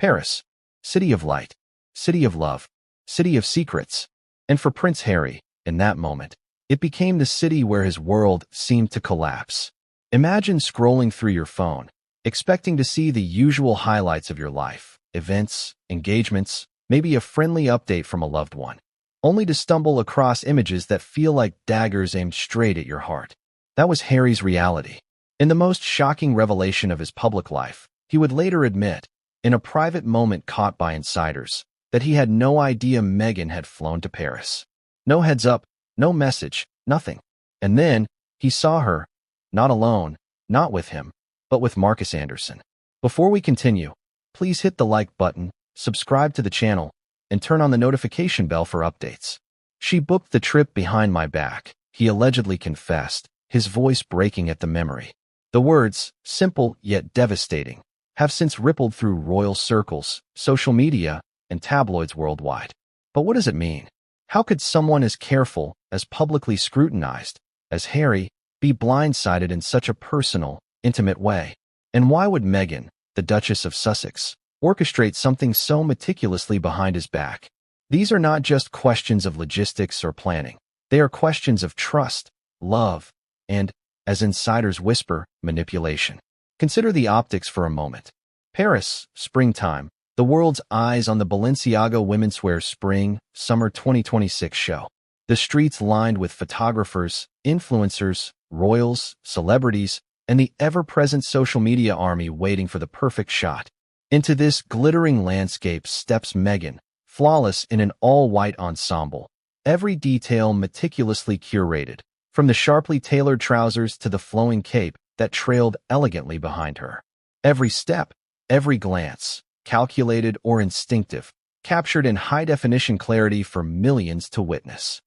Paris, city of light, city of love, city of secrets. And for Prince Harry, in that moment, it became the city where his world seemed to collapse. Imagine scrolling through your phone, expecting to see the usual highlights of your life, events, engagements, maybe a friendly update from a loved one, only to stumble across images that feel like daggers aimed straight at your heart. That was Harry's reality. In the most shocking revelation of his public life, he would later admit, in a private moment caught by insiders, that he had no idea Meghan had flown to Paris. No heads up, no message, nothing. And then, he saw her, not alone, not with him, but with Marcus Anderson. Before we continue, please hit the like button, subscribe to the channel, and turn on the notification bell for updates. She booked the trip behind my back, he allegedly confessed, his voice breaking at the memory. The words, simple yet devastating, have since rippled through royal circles, social media, and tabloids worldwide. But what does it mean? How could someone as careful, as publicly scrutinized, as Harry, be blindsided in such a personal, intimate way? And why would Meghan, the Duchess of Sussex, orchestrate something so meticulously behind his back? These are not just questions of logistics or planning. They are questions of trust, love, and, as insiders whisper, manipulation. Consider the optics for a moment. Paris, springtime, the world's eyes on the Balenciaga Womenswear Spring/Summer 2026 show. The streets lined with photographers, influencers, royals, celebrities, and the ever-present social media army waiting for the perfect shot. Into this glittering landscape steps Meghan, flawless in an all-white ensemble, every detail meticulously curated, from the sharply tailored trousers to the flowing cape that trailed elegantly behind her. Every step, every glance, calculated or instinctive, captured in high-definition clarity for millions to witness.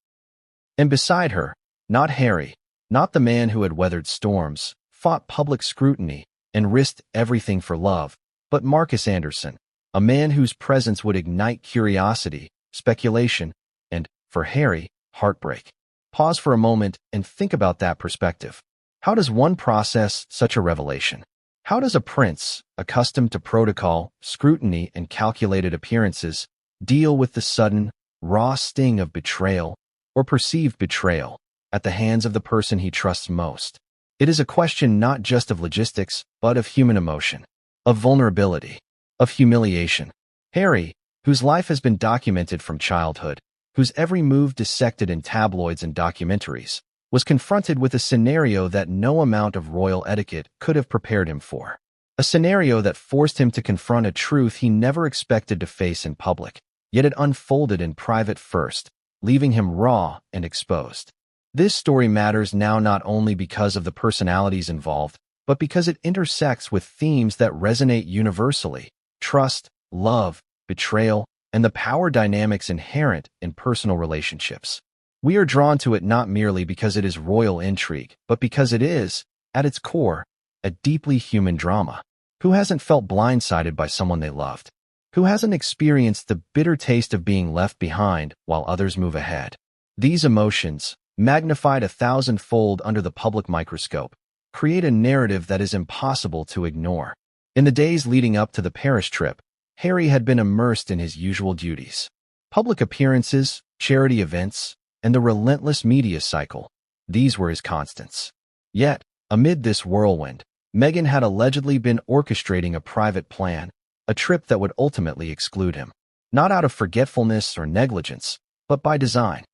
And beside her, not Harry, not the man who had weathered storms, fought public scrutiny, and risked everything for love, but Marcus Anderson, a man whose presence would ignite curiosity, speculation, and, for Harry, heartbreak. Pause for a moment and think about that perspective. How does one process such a revelation? How does a prince, accustomed to protocol, scrutiny, and calculated appearances, deal with the sudden, raw sting of betrayal, or perceived betrayal, at the hands of the person he trusts most? It is a question not just of logistics, but of human emotion, of vulnerability, of humiliation. Harry, whose life has been documented from childhood, whose every move dissected in tabloids and documentaries, was confronted with a scenario that no amount of royal etiquette could have prepared him for. A scenario that forced him to confront a truth he never expected to face in public, yet it unfolded in private first, leaving him raw and exposed. This story matters now not only because of the personalities involved, but because it intersects with themes that resonate universally: trust, love, betrayal, and the power dynamics inherent in personal relationships. We are drawn to it not merely because it is royal intrigue, but because it is, at its core, a deeply human drama. Who hasn't felt blindsided by someone they loved? Who hasn't experienced the bitter taste of being left behind while others move ahead? These emotions, magnified 1,000-fold under the public microscope, create a narrative that is impossible to ignore. In the days leading up to the Paris trip, Harry had been immersed in his usual duties: public appearances, charity events, and the relentless media cycle. These were his constants. Yet, amid this whirlwind, Meghan had allegedly been orchestrating a private plan, a trip that would ultimately exclude him. Not out of forgetfulness or negligence, but by design.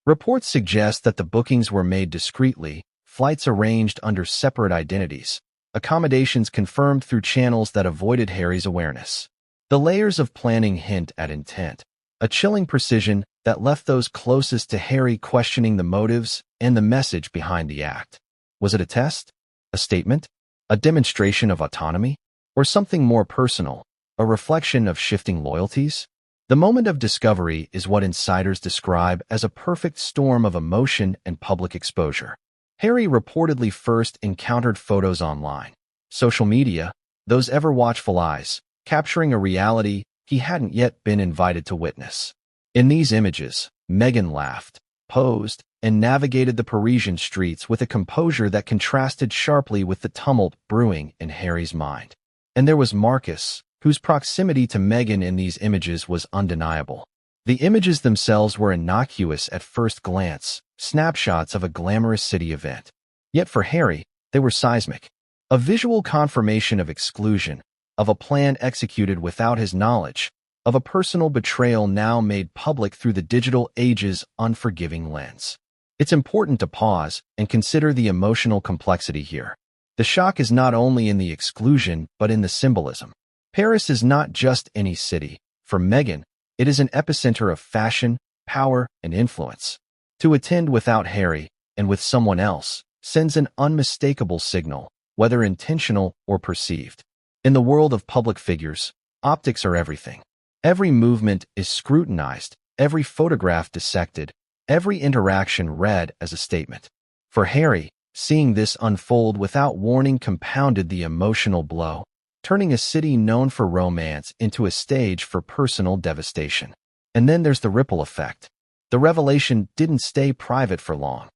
Reports suggest that the bookings were made discreetly, flights arranged under separate identities, accommodations confirmed through channels that avoided Harry's awareness. The layers of planning hint at intent, a chilling precision that left those closest to Harry questioning the motives and the message behind the act. Was it a test? A statement? A demonstration of autonomy? Or something more personal, a reflection of shifting loyalties? The moment of discovery is what insiders describe as a perfect storm of emotion and public exposure. Harry reportedly first encountered photos online, social media, those ever-watchful eyes, capturing a reality he hadn't yet been invited to witness. In these images, Meghan laughed, posed, and navigated the Parisian streets with a composure that contrasted sharply with the tumult brewing in Harry's mind. And there was Marcus, whose proximity to Meghan in these images was undeniable. The images themselves were innocuous at first glance, snapshots of a glamorous city event. Yet for Harry, they were seismic. A visual confirmation of exclusion, of a plan executed without his knowledge, of a personal betrayal now made public through the digital age's unforgiving lens. It's important to pause and consider the emotional complexity here. The shock is not only in the exclusion, but in the symbolism. Paris is not just any city. For Meghan, it is an epicenter of fashion, power, and influence. To attend without Harry, and with someone else, sends an unmistakable signal, whether intentional or perceived. In the world of public figures, optics are everything. Every movement is scrutinized, every photograph dissected, every interaction read as a statement. For Harry, seeing this unfold without warning compounded the emotional blow, turning a city known for romance into a stage for personal devastation. And then there's the ripple effect. The revelation didn't stay private for long.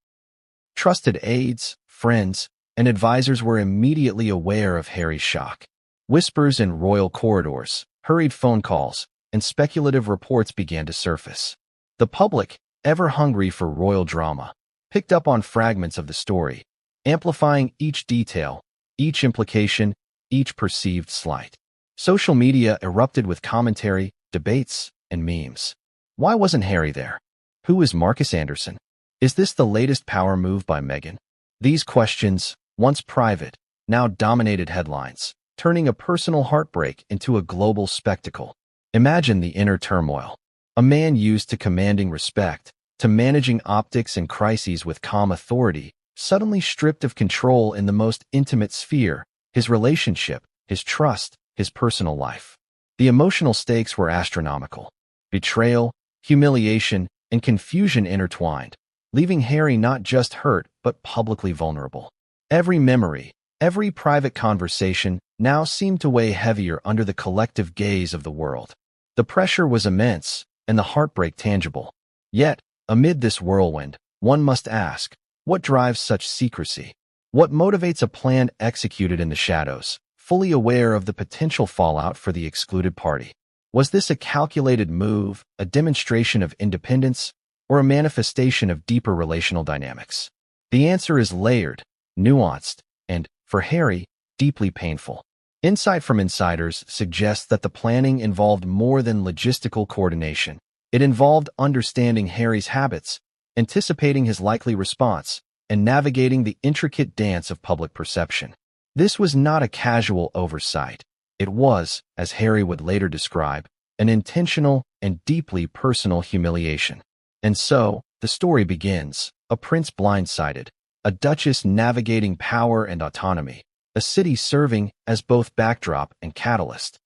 Trusted aides, friends, and advisors were immediately aware of Harry's shock. Whispers in royal corridors, hurried phone calls, and speculative reports began to surface. The public, ever hungry for royal drama, picked up on fragments of the story, amplifying each detail, each implication, each perceived slight. Social media erupted with commentary, debates, and memes. Why wasn't Harry there? Who is Marcus Anderson? Is this the latest power move by Meghan? These questions, once private, now dominated headlines, turning a personal heartbreak into a global spectacle. Imagine the inner turmoil. A man used to commanding respect, to managing optics and crises with calm authority, suddenly stripped of control in the most intimate sphere, his relationship, his trust, his personal life. The emotional stakes were astronomical. Betrayal, humiliation, and confusion intertwined, leaving Harry not just hurt but publicly vulnerable. Every memory, every private conversation now seemed to weigh heavier under the collective gaze of the world. The pressure was immense, and the heartbreak tangible. Yet, amid this whirlwind, one must ask, what drives such secrecy? What motivates a plan executed in the shadows, fully aware of the potential fallout for the excluded party? Was this a calculated move, a demonstration of independence, or a manifestation of deeper relational dynamics? The answer is layered, nuanced, and, for Harry, deeply painful. Insight from insiders suggests that the planning involved more than logistical coordination. It involved understanding Harry's habits, anticipating his likely response, and navigating the intricate dance of public perception. This was not a casual oversight. It was, as Harry would later describe, an intentional and deeply personal humiliation. And so, the story begins, a prince blindsided, a duchess navigating power and autonomy, a city serving as both backdrop and catalyst.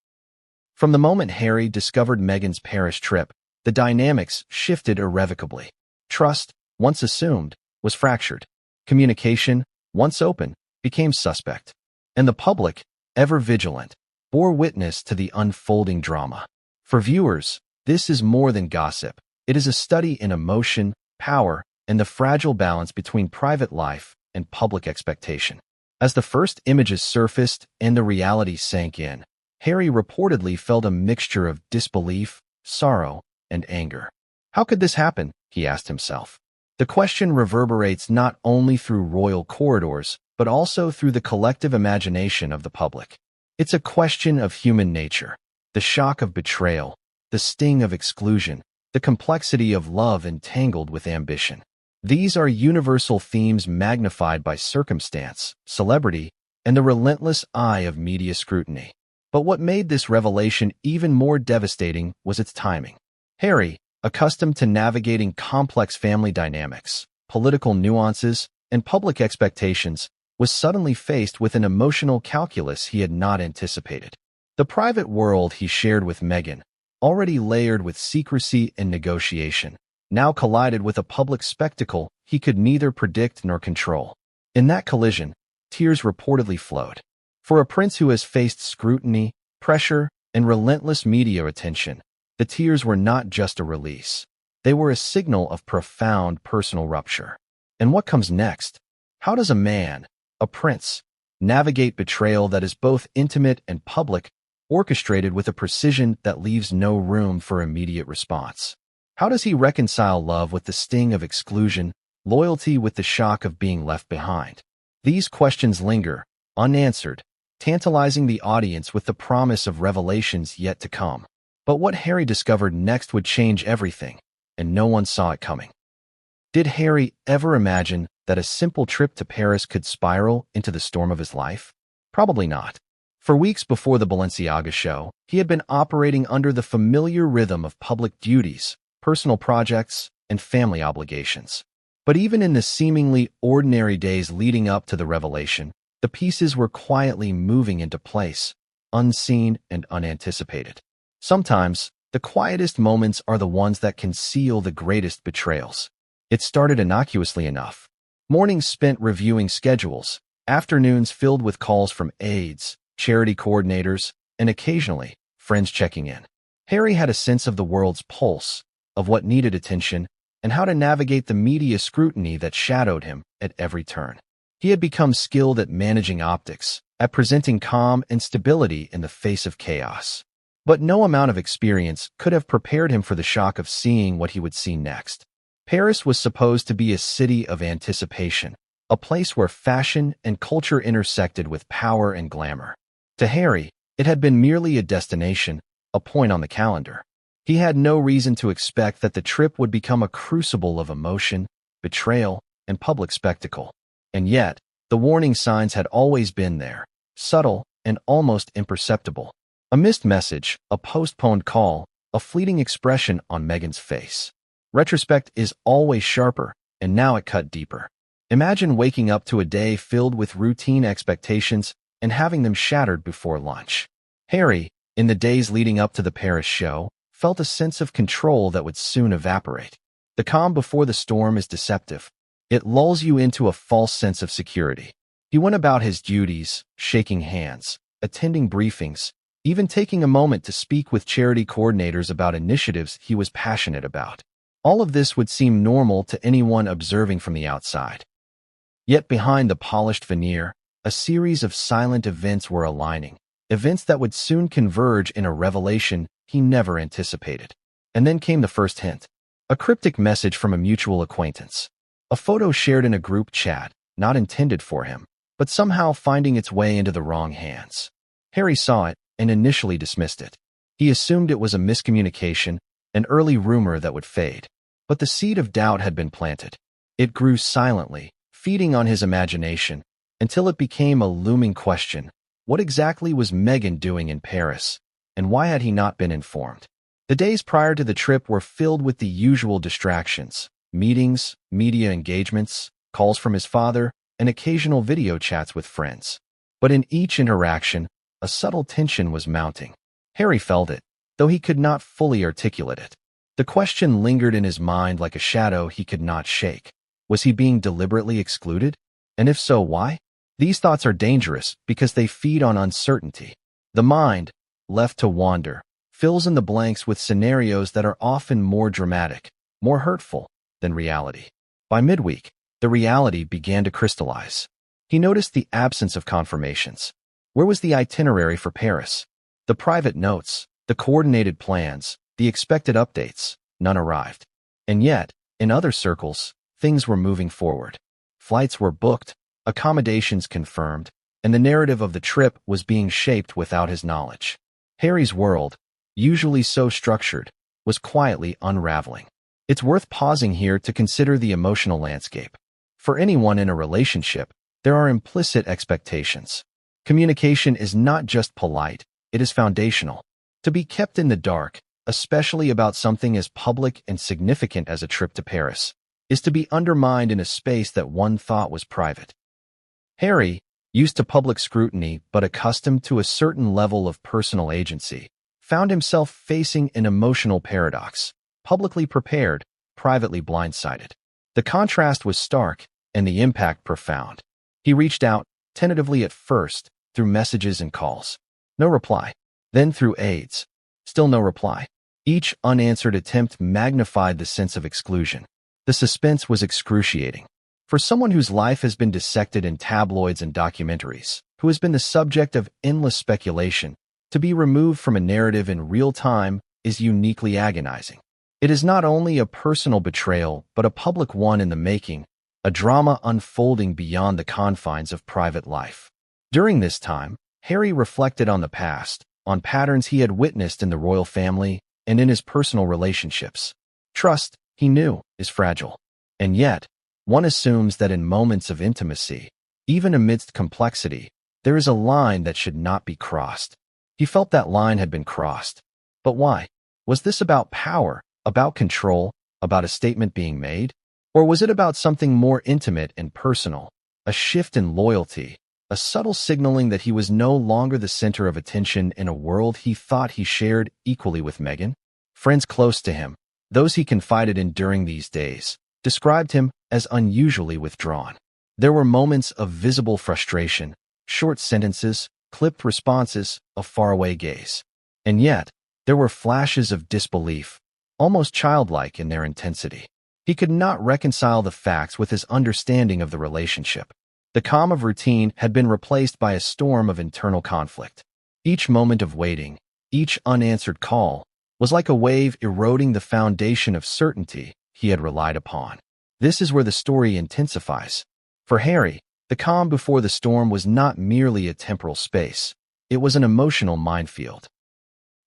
From the moment Harry discovered Meghan's Paris trip, the dynamics shifted irrevocably. Trust, once assumed, was fractured. Communication, once open, became suspect. And the public, ever vigilant, bore witness to the unfolding drama. For viewers, this is more than gossip. It is a study in emotion, power, and the fragile balance between private life and public expectation. As the first images surfaced and the reality sank in, Harry reportedly felt a mixture of disbelief, sorrow, and anger. How could this happen? He asked himself. The question reverberates not only through royal corridors, but also through the collective imagination of the public. It's a question of human nature, the shock of betrayal, the sting of exclusion, the complexity of love entangled with ambition. These are universal themes magnified by circumstance, celebrity, and the relentless eye of media scrutiny. But what made this revelation even more devastating was its timing. Harry, accustomed to navigating complex family dynamics, political nuances, and public expectations, was suddenly faced with an emotional calculus he had not anticipated. The private world he shared with Meghan, already layered with secrecy and negotiation, now collided with a public spectacle he could neither predict nor control. In that collision, tears reportedly flowed. For a prince who has faced scrutiny, pressure, and relentless media attention, the tears were not just a release. They were a signal of profound personal rupture. And what comes next? How does a man, a prince, navigate betrayal that is both intimate and public, orchestrated with a precision that leaves no room for immediate response. How does he reconcile love with the sting of exclusion, loyalty with the shock of being left behind? These questions linger, unanswered, tantalizing the audience with the promise of revelations yet to come. But what Harry discovered next would change everything, and no one saw it coming. Did Harry ever imagine that a simple trip to Paris could spiral into the storm of his life? Probably not. For weeks before the Balenciaga show, he had been operating under the familiar rhythm of public duties, personal projects, and family obligations. But even in the seemingly ordinary days leading up to the revelation, the pieces were quietly moving into place, unseen and unanticipated. Sometimes, the quietest moments are the ones that conceal the greatest betrayals. It started innocuously enough. Mornings spent reviewing schedules, afternoons filled with calls from aides, charity coordinators, and occasionally, friends checking in. Harry had a sense of the world's pulse, of what needed attention, and how to navigate the media scrutiny that shadowed him at every turn. He had become skilled at managing optics, at presenting calm and stability in the face of chaos. But no amount of experience could have prepared him for the shock of seeing what he would see next. Paris was supposed to be a city of anticipation, a place where fashion and culture intersected with power and glamour. To Harry, it had been merely a destination, a point on the calendar. He had no reason to expect that the trip would become a crucible of emotion, betrayal, and public spectacle. And yet, the warning signs had always been there, subtle and almost imperceptible. A missed message, a postponed call, a fleeting expression on Meghan's face. Retrospect is always sharper, and now it cut deeper. Imagine waking up to a day filled with routine expectations and having them shattered before lunch. Harry, in the days leading up to the Paris show, felt a sense of control that would soon evaporate. The calm before the storm is deceptive. It lulls you into a false sense of security. He went about his duties, shaking hands, attending briefings, even taking a moment to speak with charity coordinators about initiatives he was passionate about. All of this would seem normal to anyone observing from the outside. Yet behind the polished veneer, a series of silent events were aligning, events that would soon converge in a revelation he never anticipated. And then came the first hint. A cryptic message from a mutual acquaintance. A photo shared in a group chat, not intended for him, but somehow finding its way into the wrong hands. Harry saw it and initially dismissed it. He assumed it was a miscommunication, an early rumor that would fade. But the seed of doubt had been planted. It grew silently, feeding on his imagination, until it became a looming question. What exactly was Meghan doing in Paris, and why had he not been informed? The days prior to the trip were filled with the usual distractions: meetings, media engagements, calls from his father, and occasional video chats with friends. But in each interaction, a subtle tension was mounting. Harry felt it, though he could not fully articulate it. The question lingered in his mind like a shadow he could not shake. Was he being deliberately excluded? And if so, why? These thoughts are dangerous because they feed on uncertainty. The mind, left to wander, fills in the blanks with scenarios that are often more dramatic, more hurtful than reality. By midweek, the reality began to crystallize. He noticed the absence of confirmations. Where was the itinerary for Paris? The private notes, the coordinated plans, the expected updates, none arrived. And yet, in other circles, things were moving forward. Flights were booked, accommodations confirmed, and the narrative of the trip was being shaped without his knowledge. Harry's world, usually so structured, was quietly unraveling. It's worth pausing here to consider the emotional landscape. For anyone in a relationship, there are implicit expectations. Communication is not just polite, it is foundational. To be kept in the dark, especially about something as public and significant as a trip to Paris, is to be undermined in a space that one thought was private. Harry, used to public scrutiny but accustomed to a certain level of personal agency, found himself facing an emotional paradox: publicly prepared, privately blindsided. The contrast was stark and the impact profound. He reached out, tentatively at first, through messages and calls. No reply. Then through aides. Still no reply. Each unanswered attempt magnified the sense of exclusion. The suspense was excruciating. For someone whose life has been dissected in tabloids and documentaries, who has been the subject of endless speculation, To be removed from a narrative in real time is uniquely agonizing. It is not only a personal betrayal, but a public one in the making, a drama unfolding beyond the confines of private life. During this time, Harry reflected on the past, on patterns he had witnessed in the royal family and in his personal relationships. Trust, he knew, is fragile. And yet, one assumes that in moments of intimacy, even amidst complexity, there is a line that should not be crossed. He felt that line had been crossed. But why? Was this about power, about control, about a statement being made? Or was it about something more intimate and personal, a shift in loyalty, a subtle signaling that he was no longer the center of attention in a world he thought he shared equally with Meghan? Friends close to him, those he confided in during these days, described him as unusually withdrawn. There were moments of visible frustration, short sentences, clipped responses, a faraway gaze. And yet, there were flashes of disbelief, almost childlike in their intensity. He could not reconcile the facts with his understanding of the relationship. The calm of routine had been replaced by a storm of internal conflict. Each moment of waiting, each unanswered call, was like a wave eroding the foundation of certainty he had relied upon. This is where the story intensifies. For Harry, the calm before the storm was not merely a temporal space. It was an emotional minefield.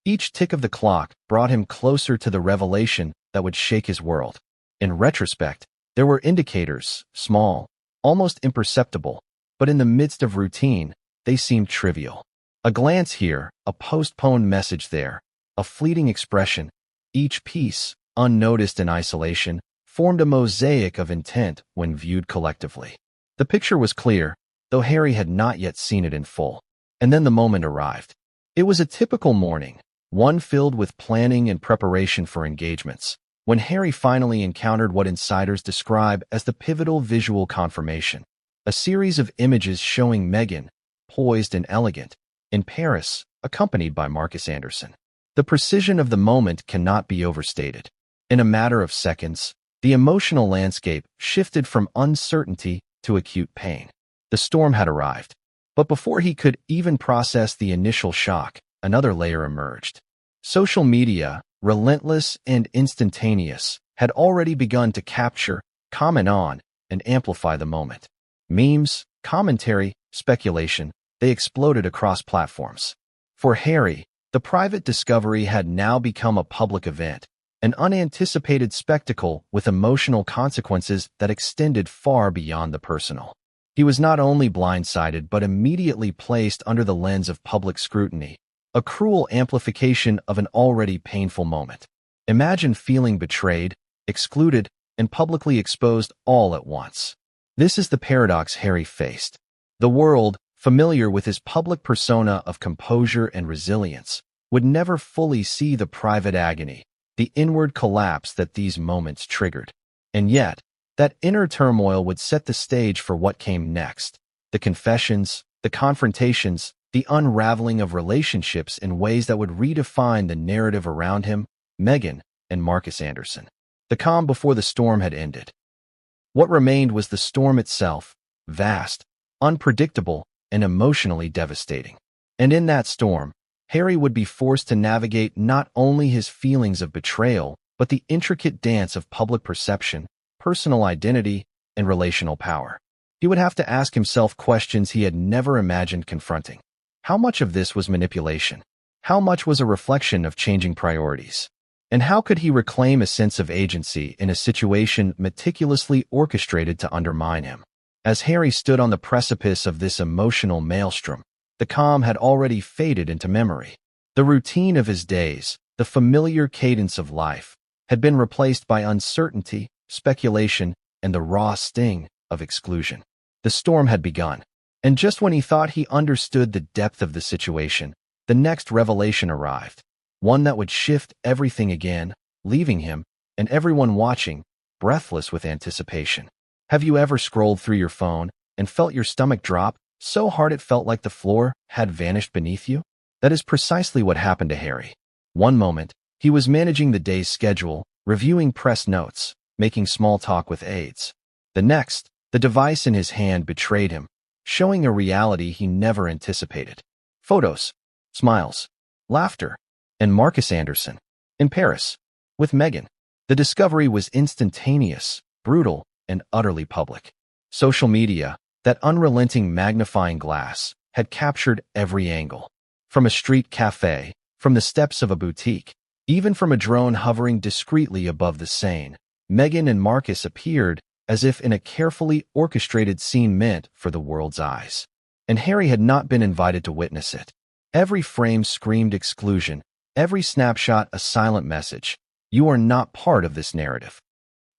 Each tick of the clock brought him closer to the revelation that would shake his world. In retrospect, there were indicators, small, almost imperceptible, but in the midst of routine, they seemed trivial. A glance here, a postponed message there, a fleeting expression, each piece, unnoticed in isolation, formed a mosaic of intent when viewed collectively. The picture was clear, though Harry had not yet seen it in full. And then the moment arrived. It was a typical morning, one filled with planning and preparation for engagements, when Harry finally encountered what insiders describe as the pivotal visual confirmation, a series of images showing Meghan, poised and elegant, in Paris, accompanied by Marcus Anderson. The precision of the moment cannot be overstated. In a matter of seconds, the emotional landscape shifted from uncertainty to acute pain. The storm had arrived, but before he could even process the initial shock, another layer emerged. Social media, relentless and instantaneous, had already begun to capture, comment on, and amplify the moment. Memes, commentary, speculation, they exploded across platforms. For Harry, the private discovery had now become a public event, an unanticipated spectacle with emotional consequences that extended far beyond the personal. He was not only blindsided but immediately placed under the lens of public scrutiny, a cruel amplification of an already painful moment. Imagine feeling betrayed, excluded, and publicly exposed all at once. This is the paradox Harry faced. The world, familiar with his public persona of composure and resilience, would never fully see the private agony, the inward collapse that these moments triggered. And yet, that inner turmoil would set the stage for what came next. The confessions, the confrontations, the unraveling of relationships in ways that would redefine the narrative around him, Meghan, and Marcus Anderson. The calm before the storm had ended. What remained was the storm itself, vast, unpredictable, and emotionally devastating. And in that storm, Harry would be forced to navigate not only his feelings of betrayal, but the intricate dance of public perception, personal identity, and relational power. He would have to ask himself questions he had never imagined confronting. How much of this was manipulation? How much was a reflection of changing priorities? And how could he reclaim a sense of agency in a situation meticulously orchestrated to undermine him? As Harry stood on the precipice of this emotional maelstrom, the calm had already faded into memory. The routine of his days, the familiar cadence of life, had been replaced by uncertainty, speculation, and the raw sting of exclusion. The storm had begun, and just when he thought he understood the depth of the situation, the next revelation arrived, one that would shift everything again, leaving him, and everyone watching, breathless with anticipation. Have you ever scrolled through your phone and felt your stomach drop so hard it felt like the floor had vanished beneath you? That is precisely what happened to Harry. One moment, he was managing the day's schedule, reviewing press notes, making small talk with aides. The next, the device in his hand betrayed him, showing a reality he never anticipated. Photos, smiles, laughter, and Marcus Anderson. In Paris, with Meghan, the discovery was instantaneous, brutal, and utterly public. Social media, that unrelenting magnifying glass, had captured every angle. From a street cafe, from the steps of a boutique, even from a drone hovering discreetly above the Seine, Meghan and Marcus appeared as if in a carefully orchestrated scene meant for the world's eyes. And Harry had not been invited to witness it. Every frame screamed exclusion, every snapshot a silent message. You are not part of this narrative.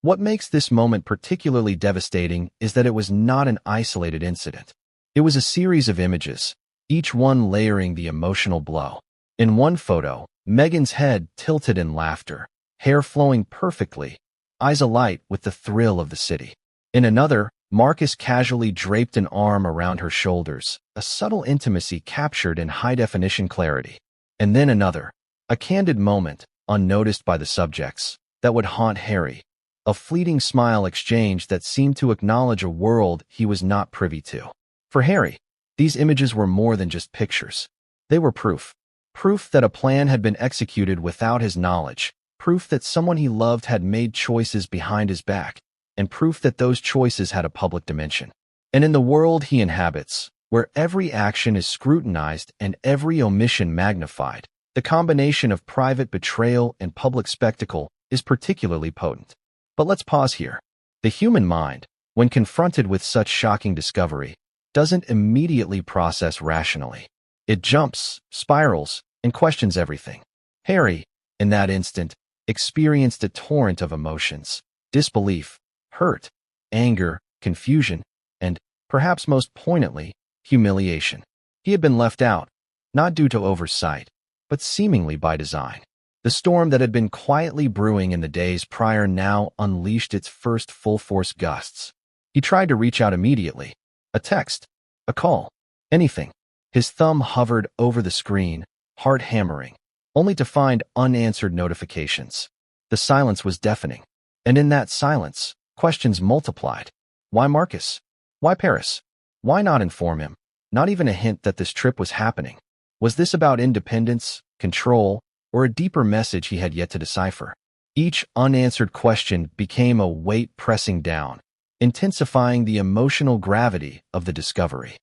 What makes this moment particularly devastating is that it was not an isolated incident. It was a series of images, each one layering the emotional blow. In one photo, Meghan's head tilted in laughter, hair flowing perfectly, eyes alight with the thrill of the city. In another, Marcus casually draped an arm around her shoulders, a subtle intimacy captured in high-definition clarity. And then another, a candid moment, unnoticed by the subjects, that would haunt Harry, a fleeting smile exchange that seemed to acknowledge a world he was not privy to. For Harry, these images were more than just pictures. They were proof. Proof that a plan had been executed without his knowledge, proof that someone he loved had made choices behind his back, and proof that those choices had a public dimension. And in the world he inhabits, where every action is scrutinized and every omission magnified, the combination of private betrayal and public spectacle is particularly potent. But let's pause here. The human mind, when confronted with such shocking discovery, doesn't immediately process rationally. It jumps, spirals, and questions everything. Harry, in that instant, experienced a torrent of emotions: disbelief, hurt, anger, confusion, and, perhaps most poignantly, humiliation. He had been left out, not due to oversight, but seemingly by design. The storm that had been quietly brewing in the days prior now unleashed its first full-force gusts. He tried to reach out immediately. A text, a call, anything. His thumb hovered over the screen, heart hammering, only to find unanswered notifications. The silence was deafening. And in that silence, questions multiplied. Why Marcus? Why Paris? Why not inform him? Not even a hint that this trip was happening. Was this about independence, control, or a deeper message he had yet to decipher? Each unanswered question became a weight pressing down, intensifying the emotional gravity of the discovery.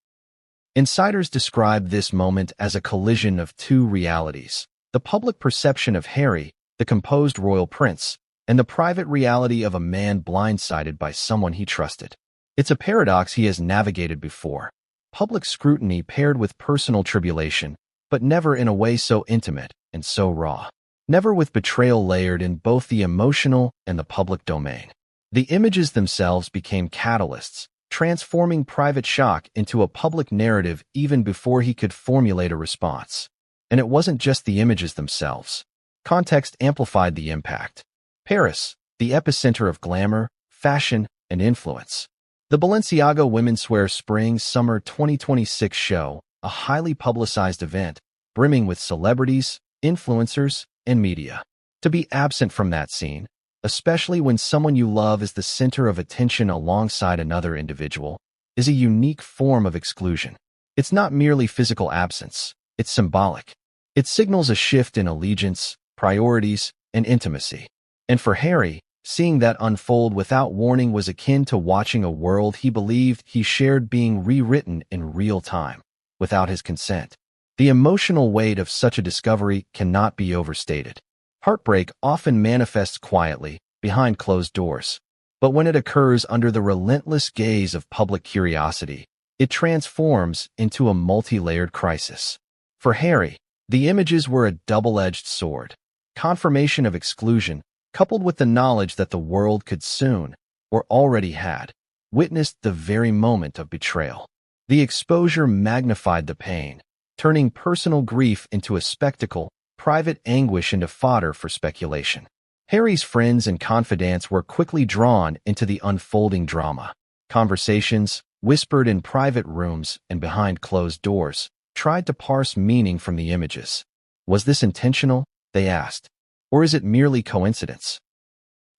Insiders describe this moment as a collision of two realities: the public perception of Harry, the composed royal prince, and the private reality of a man blindsided by someone he trusted. It's a paradox he has navigated before. Public scrutiny paired with personal tribulation, but never in a way so intimate and so raw. Never with betrayal layered in both the emotional and the public domain. The images themselves became catalysts, transforming private shock into a public narrative even before he could formulate a response. And it wasn't just the images themselves. Context amplified the impact. Paris, the epicenter of glamour, fashion, and influence. The Balenciaga Women's Wear Spring-Summer 2026 show, a highly publicized event, brimming with celebrities, influencers, and media. To be absent from that scene, especially when someone you love is the center of attention alongside another individual, is a unique form of exclusion. It's not merely physical absence, it's symbolic. It signals a shift in allegiance, priorities, and intimacy. And for Harry, seeing that unfold without warning was akin to watching a world he believed he shared being rewritten in real time, without his consent. The emotional weight of such a discovery cannot be overstated. Heartbreak often manifests quietly, behind closed doors. But when it occurs under the relentless gaze of public curiosity, it transforms into a multi-layered crisis. For Harry, the images were a double-edged sword. Confirmation of exclusion, coupled with the knowledge that the world could soon, or already had, witnessed the very moment of betrayal. The exposure magnified the pain, turning personal grief into a spectacle, private anguish into fodder for speculation. Harry's friends and confidants were quickly drawn into the unfolding drama. Conversations, whispered in private rooms and behind closed doors, tried to parse meaning from the images. Was this intentional, they asked, or is it merely coincidence?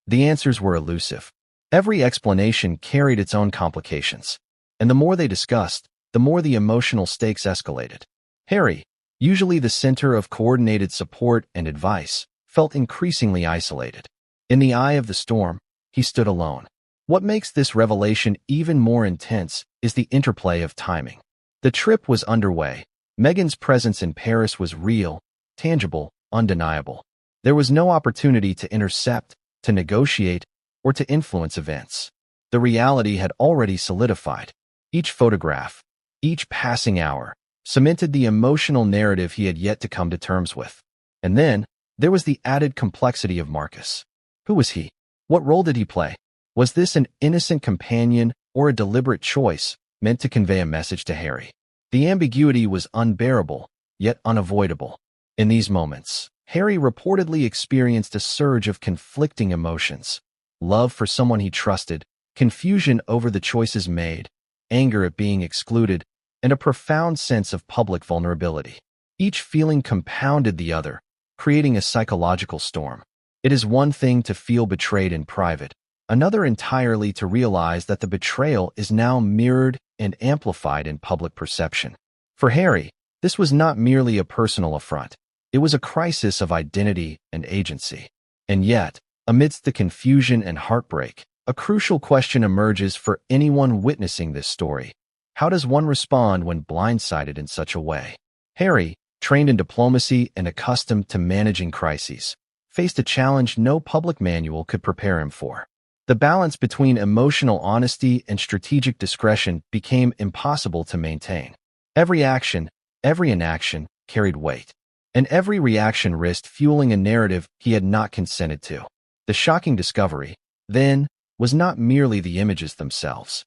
The answers were elusive. Every explanation carried its own complications, and the more they discussed, the more the emotional stakes escalated. Harry, usually the center of coordinated support and advice, felt increasingly isolated. In the eye of the storm, he stood alone. What makes this revelation even more intense is the interplay of timing. The trip was underway. Meghan's presence in Paris was real, tangible, undeniable. There was no opportunity to intercept, to negotiate, or to influence events. The reality had already solidified. Each photograph, each passing hour, cemented the emotional narrative he had yet to come to terms with. And then, there was the added complexity of Marcus. Who was he? What role did he play? Was this an innocent companion or a deliberate choice meant to convey a message to Harry? The ambiguity was unbearable, yet unavoidable. In these moments, Harry reportedly experienced a surge of conflicting emotions: love for someone he trusted, confusion over the choices made, anger at being excluded, and a profound sense of public vulnerability. Each feeling compounded the other, creating a psychological storm. It is one thing to feel betrayed in private, another entirely to realize that the betrayal is now mirrored and amplified in public perception. For Harry, this was not merely a personal affront. It was a crisis of identity and agency. And yet, amidst the confusion and heartbreak, a crucial question emerges for anyone witnessing this story. How does one respond when blindsided in such a way? Harry, trained in diplomacy and accustomed to managing crises, faced a challenge no public manual could prepare him for. The balance between emotional honesty and strategic discretion became impossible to maintain. Every action, every inaction, carried weight, and every reaction risked fueling a narrative he had not consented to. The shocking discovery, then, was not merely the images themselves.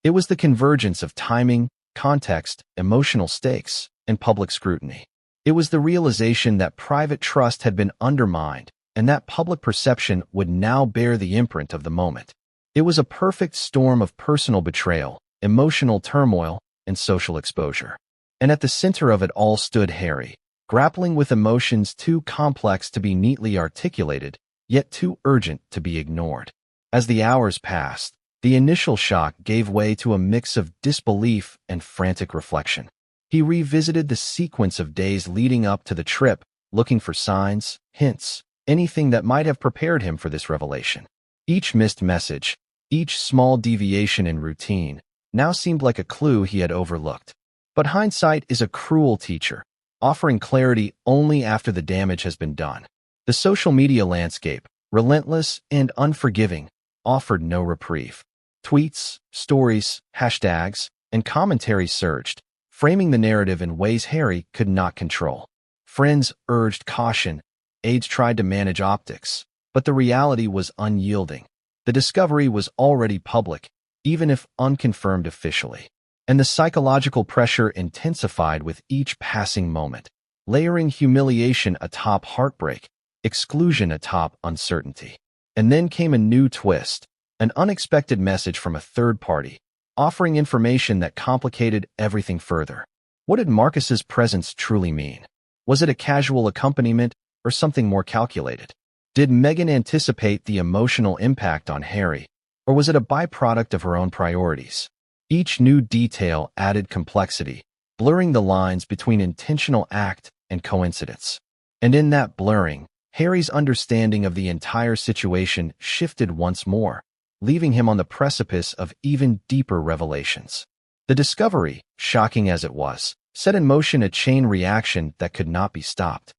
It was the convergence of timing, context, emotional stakes, and public scrutiny. It was the realization that private trust had been undermined, and that public perception would now bear the imprint of the moment. It was a perfect storm of personal betrayal, emotional turmoil, and social exposure. And at the center of it all stood Harry, grappling with emotions too complex to be neatly articulated, yet too urgent to be ignored. As the hours passed, the initial shock gave way to a mix of disbelief and frantic reflection. He revisited the sequence of days leading up to the trip, looking for signs, hints, anything that might have prepared him for this revelation. Each missed message, each small deviation in routine, now seemed like a clue he had overlooked. But hindsight is a cruel teacher, offering clarity only after the damage has been done. The social media landscape, relentless and unforgiving, offered no reprieve. Tweets, stories, hashtags, and commentary surged, framing the narrative in ways Harry could not control. Friends urged caution, aides tried to manage optics, but the reality was unyielding. The discovery was already public, even if unconfirmed officially, and the psychological pressure intensified with each passing moment, layering humiliation atop heartbreak, exclusion atop uncertainty. And then came a new twist, an unexpected message from a third party, offering information that complicated everything further. What did Marcus's presence truly mean? Was it a casual accompaniment or something more calculated? Did Meghan anticipate the emotional impact on Harry, or was it a byproduct of her own priorities? Each new detail added complexity, blurring the lines between intentional act and coincidence. And in that blurring, Harry's understanding of the entire situation shifted once more, leaving him on the precipice of even deeper revelations. The discovery, shocking as it was, set in motion a chain reaction that could not be stopped.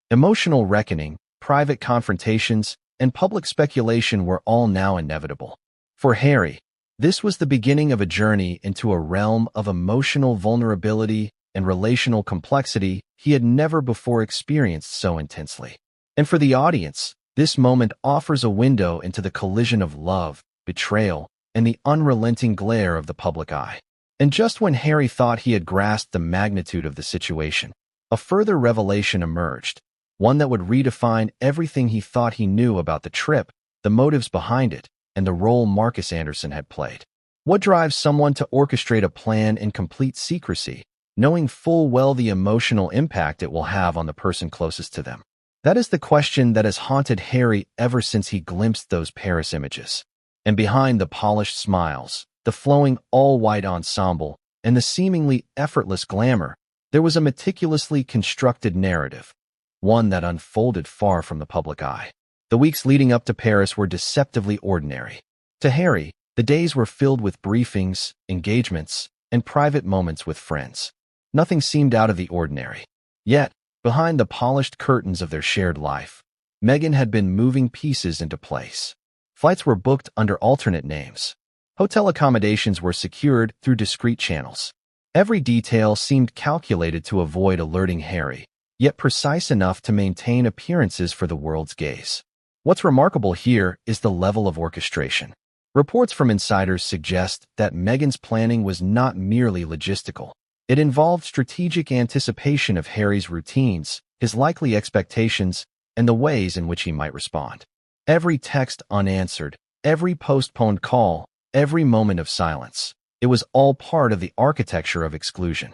Emotional reckoning, private confrontations, and public speculation were all now inevitable. For Harry, this was the beginning of a journey into a realm of emotional vulnerability and relational complexity he had never before experienced so intensely. And for the audience, this moment offers a window into the collision of love, betrayal, and the unrelenting glare of the public eye. And just when Harry thought he had grasped the magnitude of the situation, a further revelation emerged, one that would redefine everything he thought he knew about the trip, the motives behind it, and the role Marcus Anderson had played. What drives someone to orchestrate a plan in complete secrecy, knowing full well the emotional impact it will have on the person closest to them? That is the question that has haunted Harry ever since he glimpsed those Paris images. And behind the polished smiles, the flowing all-white ensemble, and the seemingly effortless glamour, There was a meticulously constructed narrative, one that unfolded far from the public eye. The weeks leading up to Paris were deceptively ordinary. To Harry, the days were filled with briefings, engagements, and private moments with friends. Nothing seemed out of the ordinary. Yet, behind the polished curtains of their shared life, Meghan had been moving pieces into place. Flights were booked under alternate names. Hotel accommodations were secured through discreet channels. Every detail seemed calculated to avoid alerting Harry, yet precise enough to maintain appearances for the world's gaze. What's remarkable here is the level of orchestration. Reports from insiders suggest that Meghan's planning was not merely logistical. It involved strategic anticipation of Harry's routines, his likely expectations, and the ways in which he might respond. Every text unanswered, every postponed call, every moment of silence. It was all part of the architecture of exclusion.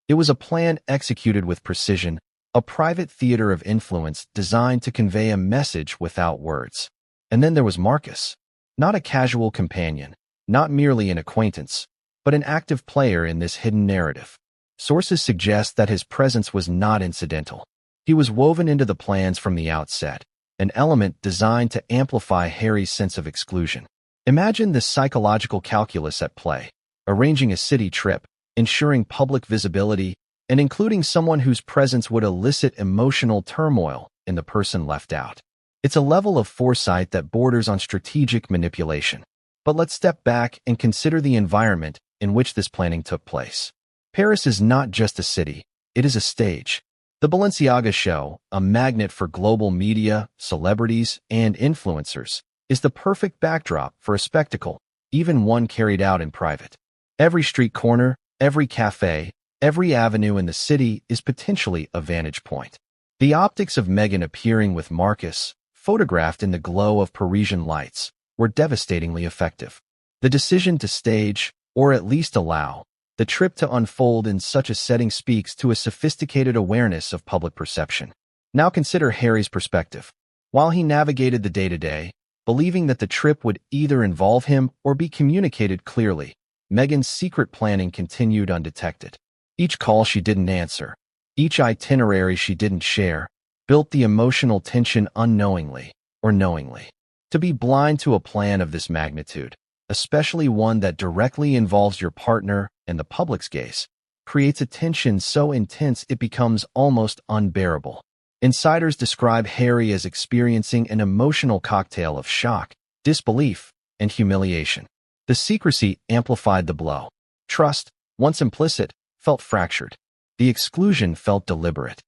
It was a plan executed with precision, a private theater of influence designed to convey a message without words. And then there was Marcus. Not a casual companion, not merely an acquaintance, but an active player in this hidden narrative. Sources suggest that his presence was not incidental. He was woven into the plans from the outset, an element designed to amplify Harry's sense of exclusion. Imagine the psychological calculus at play, arranging a city trip, ensuring public visibility, and including someone whose presence would elicit emotional turmoil in the person left out. It's a level of foresight that borders on strategic manipulation. But let's step back and consider the environment in which this planning took place. Paris is not just a city, it is a stage. The Balenciaga show, a magnet for global media, celebrities, and influencers, is the perfect backdrop for a spectacle, even one carried out in private. Every street corner, every cafe, every avenue in the city is potentially a vantage point. The optics of Meghan appearing with Marcus, photographed in the glow of Parisian lights, were devastatingly effective. The decision to stage, or at least allow, the trip to unfold in such a setting speaks to a sophisticated awareness of public perception. Now consider Harry's perspective. While he navigated the day-to-day, believing that the trip would either involve him or be communicated clearly, Meghan's secret planning continued undetected. Each call she didn't answer, each itinerary she didn't share, built the emotional tension unknowingly or knowingly. To be blind to a plan of this magnitude, especially one that directly involves your partner and the public's gaze, creates a tension so intense it becomes almost unbearable. Insiders describe Harry as experiencing an emotional cocktail of shock, disbelief, and humiliation. The secrecy amplified the blow. Trust, once implicit, felt fractured. The exclusion felt deliberate.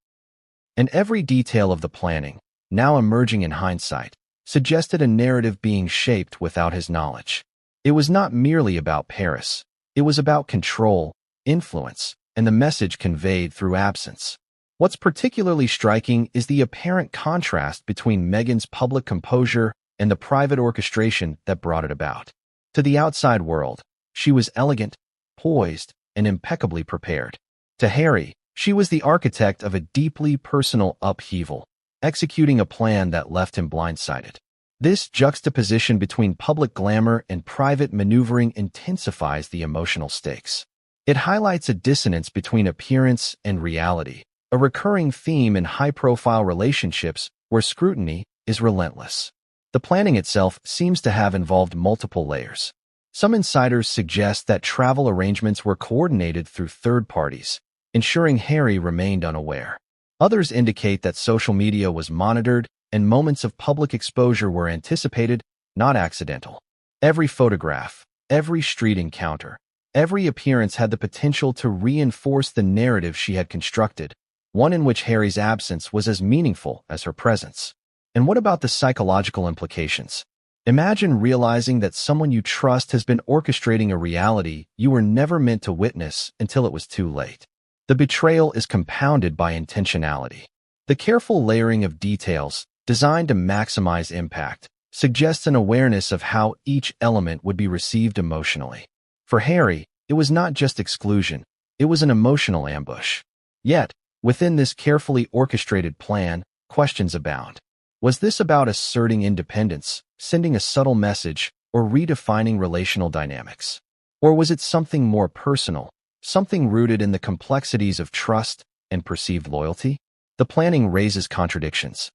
And every detail of the planning, now emerging in hindsight, suggested a narrative being shaped without his knowledge. It was not merely about Paris. It was about control, influence, and the message conveyed through absence. What's particularly striking is the apparent contrast between Meghan's public composure and the private orchestration that brought it about. To the outside world, she was elegant, poised, and impeccably prepared. To Harry, she was the architect of a deeply personal upheaval, executing a plan that left him blindsided. This juxtaposition between public glamour and private maneuvering intensifies the emotional stakes. It highlights a dissonance between appearance and reality, a recurring theme in high-profile relationships where scrutiny is relentless. The planning itself seems to have involved multiple layers. Some insiders suggest that travel arrangements were coordinated through third parties, ensuring Harry remained unaware. Others indicate that social media was monitored and moments of public exposure were anticipated, not accidental. Every photograph, every street encounter, every appearance had the potential to reinforce the narrative she had constructed, one in which Harry's absence was as meaningful as her presence. And what about the psychological implications? Imagine realizing that someone you trust has been orchestrating a reality you were never meant to witness until it was too late. The betrayal is compounded by intentionality. The careful layering of details, designed to maximize impact, suggests an awareness of how each element would be received emotionally. For Harry, it was not just exclusion, it was an emotional ambush. Yet, within this carefully orchestrated plan, questions abound. Was this about asserting independence, sending a subtle message, or redefining relational dynamics? Or was it something more personal, something rooted in the complexities of trust and perceived loyalty? The planning raises contradictions.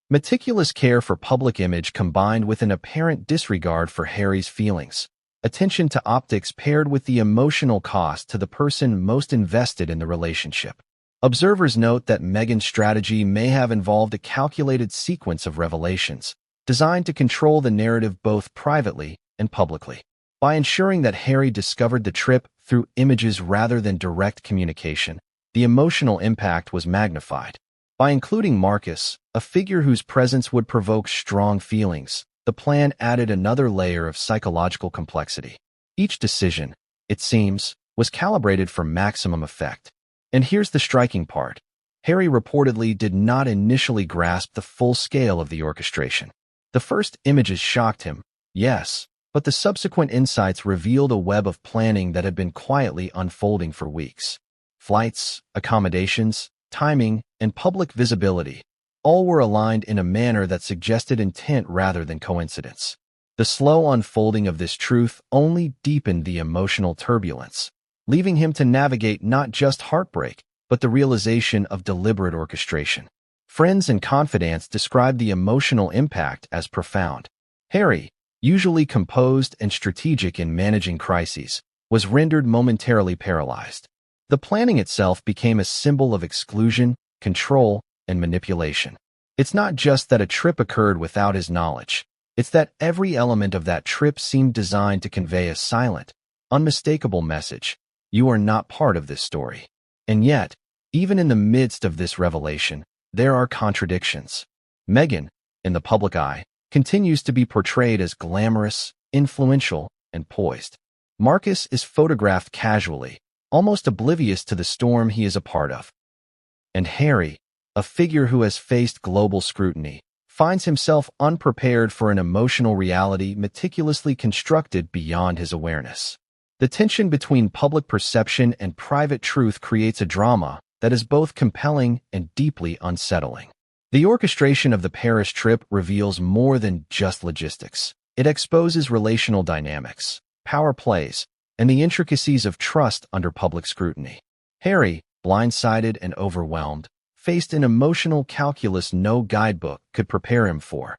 Meticulous care for public image combined with an apparent disregard for Harry's feelings. Attention to optics paired with the emotional cost to the person most invested in the relationship. Observers note that Meghan's strategy may have involved a calculated sequence of revelations, designed to control the narrative both privately and publicly. By ensuring that Harry discovered the trip through images rather than direct communication, the emotional impact was magnified. By including Marcus, a figure whose presence would provoke strong feelings, the plan added another layer of psychological complexity. Each decision, it seems, was calibrated for maximum effect. And here's the striking part. Harry reportedly did not initially grasp the full scale of the orchestration. The first images shocked him, yes, but the subsequent insights revealed a web of planning that had been quietly unfolding for weeks. Flights, accommodations, timing, and public visibility, all were aligned in a manner that suggested intent rather than coincidence. The slow unfolding of this truth only deepened the emotional turbulence, leaving him to navigate not just heartbreak, but the realization of deliberate orchestration. Friends and confidants described the emotional impact as profound. Harry, usually composed and strategic in managing crises, was rendered momentarily paralyzed. The planning itself became a symbol of exclusion, control, and manipulation. It's not just that a trip occurred without his knowledge. It's that every element of that trip seemed designed to convey a silent, unmistakable message. You are not part of this story. And yet, even in the midst of this revelation, there are contradictions. Meghan, in the public eye, continues to be portrayed as glamorous, influential, and poised. Marcus is photographed casually, almost oblivious to the storm he is a part of. And Harry, a figure who has faced global scrutiny, finds himself unprepared for an emotional reality meticulously constructed beyond his awareness. The tension between public perception and private truth creates a drama that is both compelling and deeply unsettling. The orchestration of the Paris trip reveals more than just logistics. It exposes relational dynamics, power plays, and the intricacies of trust under public scrutiny. Harry, blindsided and overwhelmed, faced an emotional calculus no guidebook could prepare him for.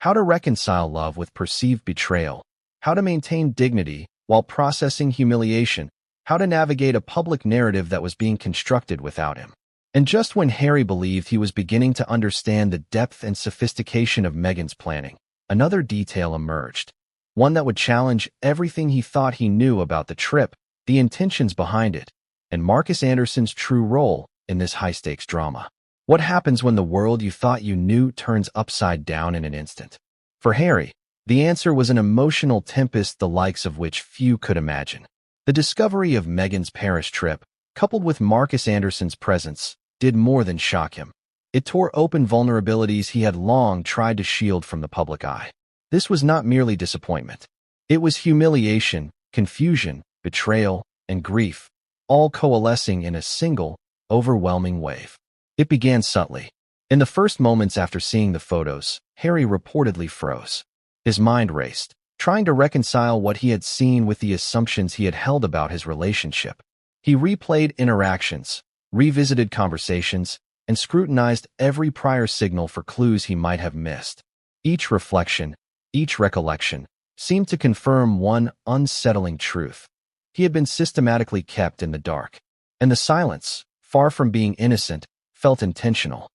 How to reconcile love with perceived betrayal, how to maintain dignity while processing humiliation, how to navigate a public narrative that was being constructed without him. And just when Harry believed he was beginning to understand the depth and sophistication of Meghan's planning, another detail emerged. One that would challenge everything he thought he knew about the trip, the intentions behind it, and Marcus Anderson's true role in this high-stakes drama. What happens when the world you thought you knew turns upside down in an instant? For Harry, the answer was an emotional tempest the likes of which few could imagine. The discovery of Meghan's Paris trip, coupled with Marcus Anderson's presence, did more than shock him. It tore open vulnerabilities he had long tried to shield from the public eye. This was not merely disappointment. It was humiliation, confusion, betrayal, and grief, all coalescing in a single, overwhelming wave. It began subtly. In the first moments after seeing the photos, Harry reportedly froze. His mind raced, trying to reconcile what he had seen with the assumptions he had held about his relationship. He replayed interactions, revisited conversations, and scrutinized every prior signal for clues he might have missed. Each reflection, each recollection, seemed to confirm one unsettling truth. He had been systematically kept in the dark, and the silence, far from being innocent, felt intentional.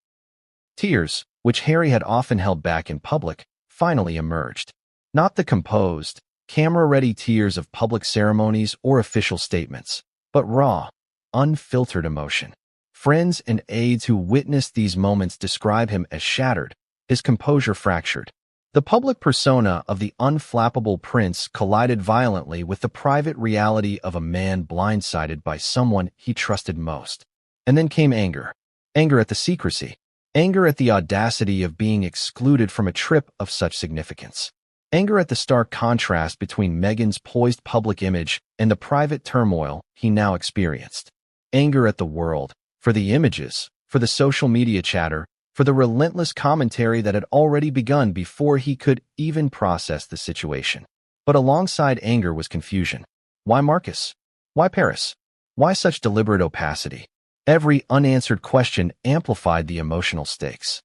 Tears, which Harry had often held back in public, finally emerged. Not the composed, camera-ready tears of public ceremonies or official statements, but raw, unfiltered emotion. Friends and aides who witnessed these moments describe him as shattered, his composure fractured. The public persona of the unflappable prince collided violently with the private reality of a man blindsided by someone he trusted most. And then came anger. Anger at the secrecy. Anger at the audacity of being excluded from a trip of such significance. Anger at the stark contrast between Meghan's poised public image and the private turmoil he now experienced. Anger at the world, for the images, for the social media chatter, for the relentless commentary that had already begun before he could even process the situation. But alongside anger was confusion. Why Marcus? Why Paris? Why such deliberate opacity? Every unanswered question amplified the emotional stakes.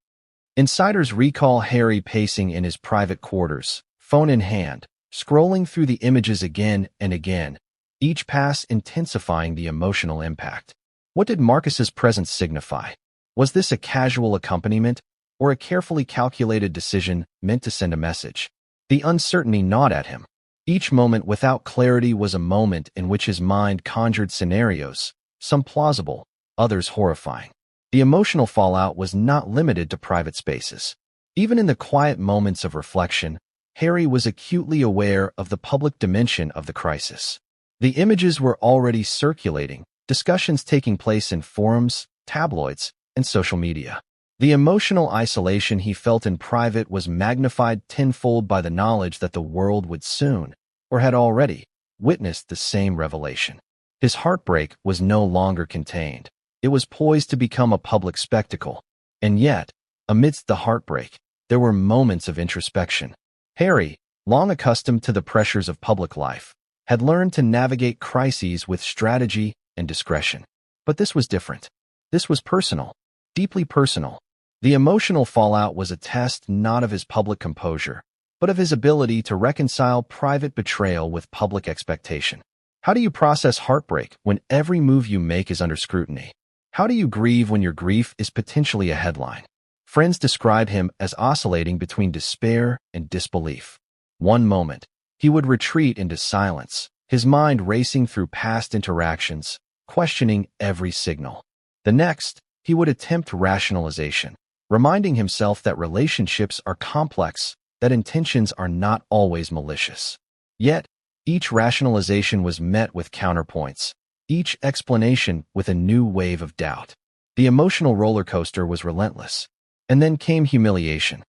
Insiders recall Harry pacing in his private quarters, phone in hand, scrolling through the images again and again, each pass intensifying the emotional impact. What did Marcus's presence signify? Was this a casual accompaniment, or a carefully calculated decision meant to send a message? The uncertainty gnawed at him. Each moment without clarity was a moment in which his mind conjured scenarios, some plausible, others horrifying. The emotional fallout was not limited to private spaces. Even in the quiet moments of reflection, Harry was acutely aware of the public dimension of the crisis. The images were already circulating, discussions taking place in forums, tabloids, and social media. The emotional isolation he felt in private was magnified tenfold by the knowledge that the world would soon, or had already, witnessed the same revelation. His heartbreak was no longer contained. It was poised to become a public spectacle. And yet, amidst the heartbreak, there were moments of introspection. Harry, long accustomed to the pressures of public life, had learned to navigate crises with strategy and discretion. But this was different. This was personal, deeply personal. The emotional fallout was a test not of his public composure, but of his ability to reconcile private betrayal with public expectation. How do you process heartbreak when every move you make is under scrutiny? How do you grieve when your grief is potentially a headline? Friends describe him as oscillating between despair and disbelief. One moment, he would retreat into silence, his mind racing through past interactions, questioning every signal. The next, he would attempt rationalization, reminding himself that relationships are complex, that intentions are not always malicious. Yet, each rationalization was met with counterpoints, each explanation with a new wave of doubt. The emotional roller coaster was relentless. And then came humiliation.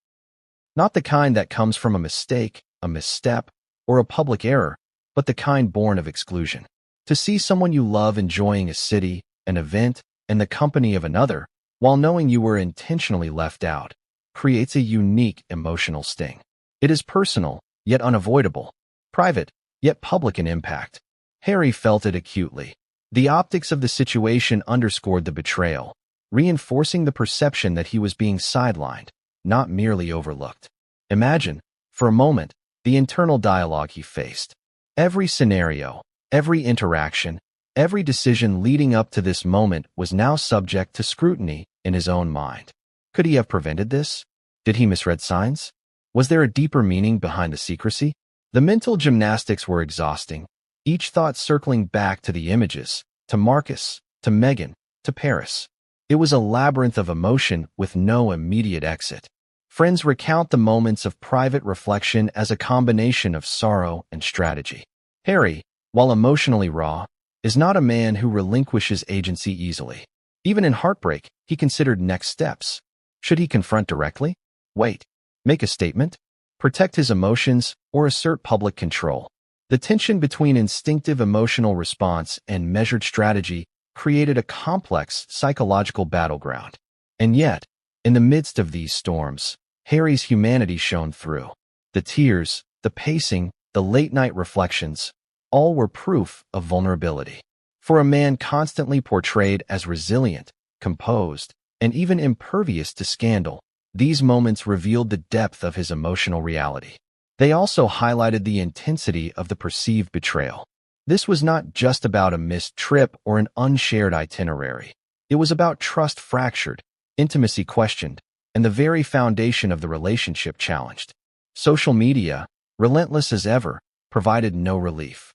Not the kind that comes from a mistake, a misstep, or a public error, but the kind born of exclusion. To see someone you love enjoying a city, an event, and the company of another, while knowing you were intentionally left out, creates a unique emotional sting. It is personal, yet unavoidable, private, yet public in impact. Harry felt it acutely. The optics of the situation underscored the betrayal, reinforcing the perception that he was being sidelined, not merely overlooked. Imagine, for a moment, the internal dialogue he faced. Every scenario, every interaction, every decision leading up to this moment was now subject to scrutiny in his own mind. Could he have prevented this? Did he misread signs? Was there a deeper meaning behind the secrecy? The mental gymnastics were exhausting, each thought circling back to the images, to Marcus, to Meghan, to Paris. It was a labyrinth of emotion with no immediate exit. Friends recount the moments of private reflection as a combination of sorrow and strategy. Harry, while emotionally raw, is not a man who relinquishes agency easily. Even in heartbreak, he considered next steps. Should he confront directly? Wait. Make a statement? Protect his emotions or assert public control? The tension between instinctive emotional response and measured strategy created a complex psychological battleground. And yet, in the midst of these storms, Harry's humanity shone through. The tears, the pacing, the late-night reflections, all were proof of vulnerability. For a man constantly portrayed as resilient, composed, and even impervious to scandal, these moments revealed the depth of his emotional reality. They also highlighted the intensity of the perceived betrayal. This was not just about a missed trip or an unshared itinerary. It was about trust fractured, intimacy questioned, and the very foundation of the relationship challenged. Social media, relentless as ever, provided no relief.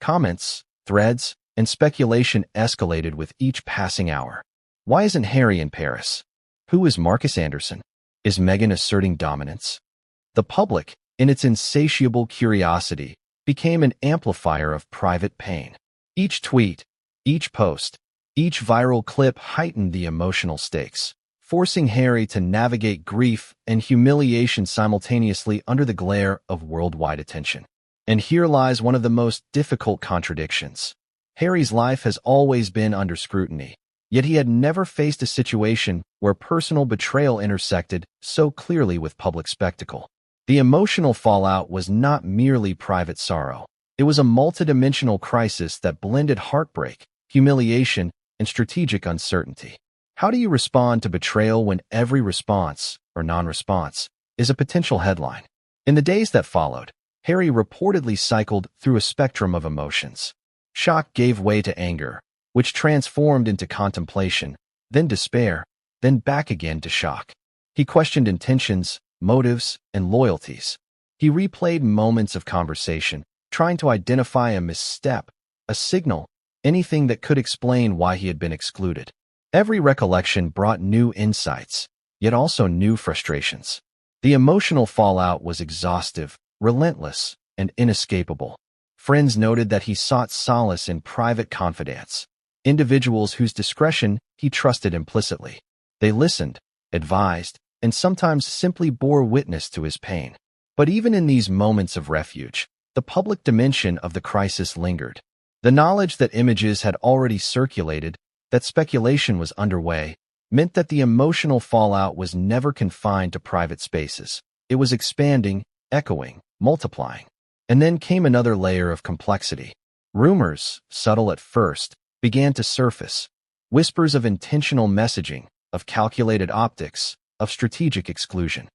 Comments, threads, and speculation escalated with each passing hour. Why isn't Harry in Paris? Who is Marcus Anderson? Is Meghan asserting dominance? The public, in its insatiable curiosity, became an amplifier of private pain. Each tweet, each post, each viral clip heightened the emotional stakes, forcing Harry to navigate grief and humiliation simultaneously under the glare of worldwide attention. And here lies one of the most difficult contradictions. Harry's life has always been under scrutiny, yet he had never faced a situation where personal betrayal intersected so clearly with public spectacle. The emotional fallout was not merely private sorrow. It was a multidimensional crisis that blended heartbreak, humiliation, and strategic uncertainty. How do you respond to betrayal when every response, or non-response, is a potential headline? In the days that followed, Harry reportedly cycled through a spectrum of emotions. Shock gave way to anger, which transformed into contemplation, then despair, then back again to shock. He questioned intentions, motives, and loyalties. He replayed moments of conversation, trying to identify a misstep, a signal, anything that could explain why he had been excluded. Every recollection brought new insights, yet also new frustrations. The emotional fallout was exhaustive, relentless, and inescapable. Friends noted that he sought solace in private confidants, individuals whose discretion he trusted implicitly. They listened, advised, and sometimes simply bore witness to his pain. But even in these moments of refuge, the public dimension of the crisis lingered. The knowledge that images had already circulated, that speculation was underway, meant that the emotional fallout was never confined to private spaces. It was expanding, echoing, multiplying. And then came another layer of complexity. Rumors, subtle at first, began to surface. Whispers of intentional messaging, of calculated optics, of strategic exclusion.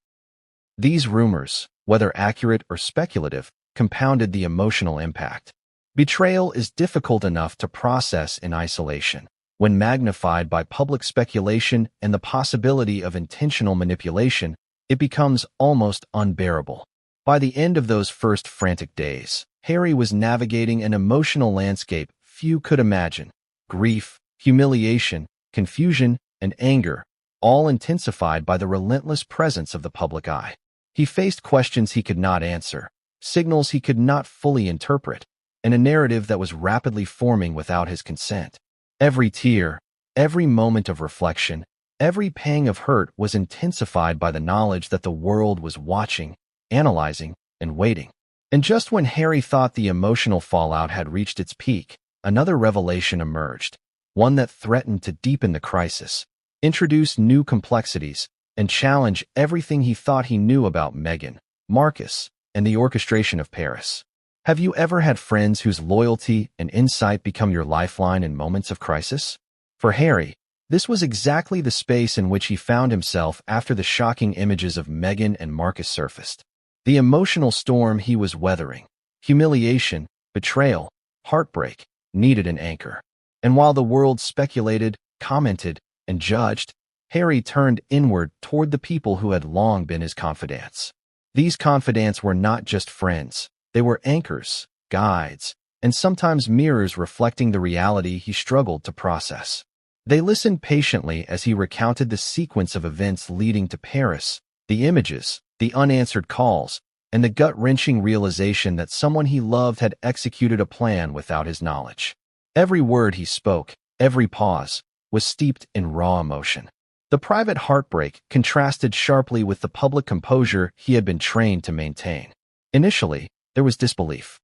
These rumors, whether accurate or speculative, compounded the emotional impact. Betrayal is difficult enough to process in isolation. When magnified by public speculation and the possibility of intentional manipulation, it becomes almost unbearable. By the end of those first frantic days, Harry was navigating an emotional landscape few could imagine. Grief, humiliation, confusion, and anger, all intensified by the relentless presence of the public eye. He faced questions he could not answer, signals he could not fully interpret, and a narrative that was rapidly forming without his consent. Every tear, every moment of reflection, every pang of hurt was intensified by the knowledge that the world was watching, analyzing, and waiting. And just when Harry thought the emotional fallout had reached its peak, another revelation emerged, one that threatened to deepen the crisis, introduce new complexities, and challenge everything he thought he knew about Meghan, Marcus, and the orchestration of Paris. Have you ever had friends whose loyalty and insight become your lifeline in moments of crisis? For Harry, this was exactly the space in which he found himself after the shocking images of Meghan and Marcus surfaced. The emotional storm he was weathering, humiliation, betrayal, heartbreak, needed an anchor. And while the world speculated, commented, and judged, Harry turned inward toward the people who had long been his confidants. These confidants were not just friends. They were anchors, guides, and sometimes mirrors reflecting the reality he struggled to process. They listened patiently as he recounted the sequence of events leading to Paris, the images, the unanswered calls, and the gut-wrenching realization that someone he loved had executed a plan without his knowledge. Every word he spoke, every pause, was steeped in raw emotion. The private heartbreak contrasted sharply with the public composure he had been trained to maintain. Initially, there was disbelief.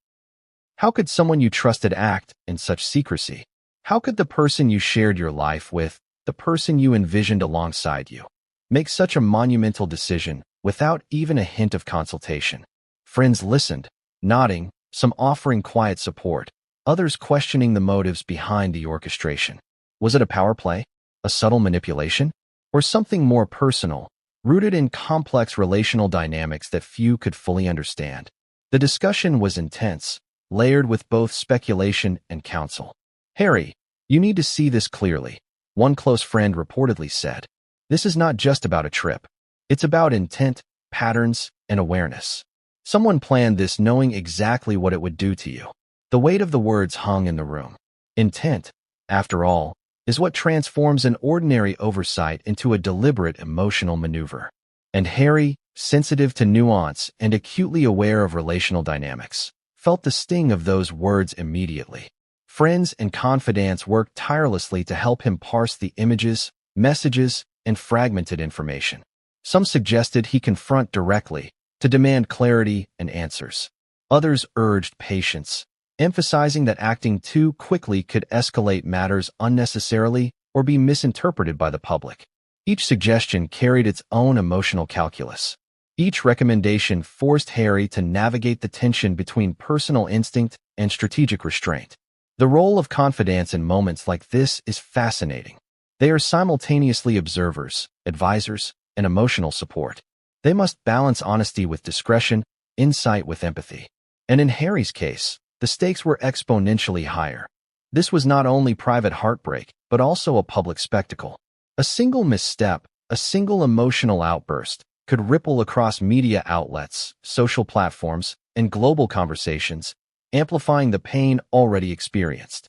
How could someone you trusted act in such secrecy? How could the person you shared your life with, the person you envisioned alongside you, make such a monumental decision without even a hint of consultation? Friends listened, nodding, some offering quiet support, others questioning the motives behind the orchestration. Was it a power play, a subtle manipulation, or something more personal, rooted in complex relational dynamics that few could fully understand? The discussion was intense, layered with both speculation and counsel. "Harry, you need to see this clearly," one close friend reportedly said. "This is not just about a trip. It's about intent, patterns, and awareness. Someone planned this knowing exactly what it would do to you." The weight of the words hung in the room. Intent, after all, is what transforms an ordinary oversight into a deliberate emotional maneuver. And Harry, sensitive to nuance and acutely aware of relational dynamics, felt the sting of those words immediately. Friends and confidants worked tirelessly to help him parse the images, messages, and fragmented information. Some suggested he confront directly, to demand clarity and answers. Others urged patience, emphasizing that acting too quickly could escalate matters unnecessarily or be misinterpreted by the public. Each suggestion carried its own emotional calculus. Each recommendation forced Harry to navigate the tension between personal instinct and strategic restraint. The role of confidants in moments like this is fascinating. They are simultaneously observers, advisors, and emotional support. They must balance honesty with discretion, insight with empathy. And in Harry's case, the stakes were exponentially higher. This was not only private heartbreak, but also a public spectacle. A single misstep, a single emotional outburst, could ripple across media outlets, social platforms, and global conversations, amplifying the pain already experienced.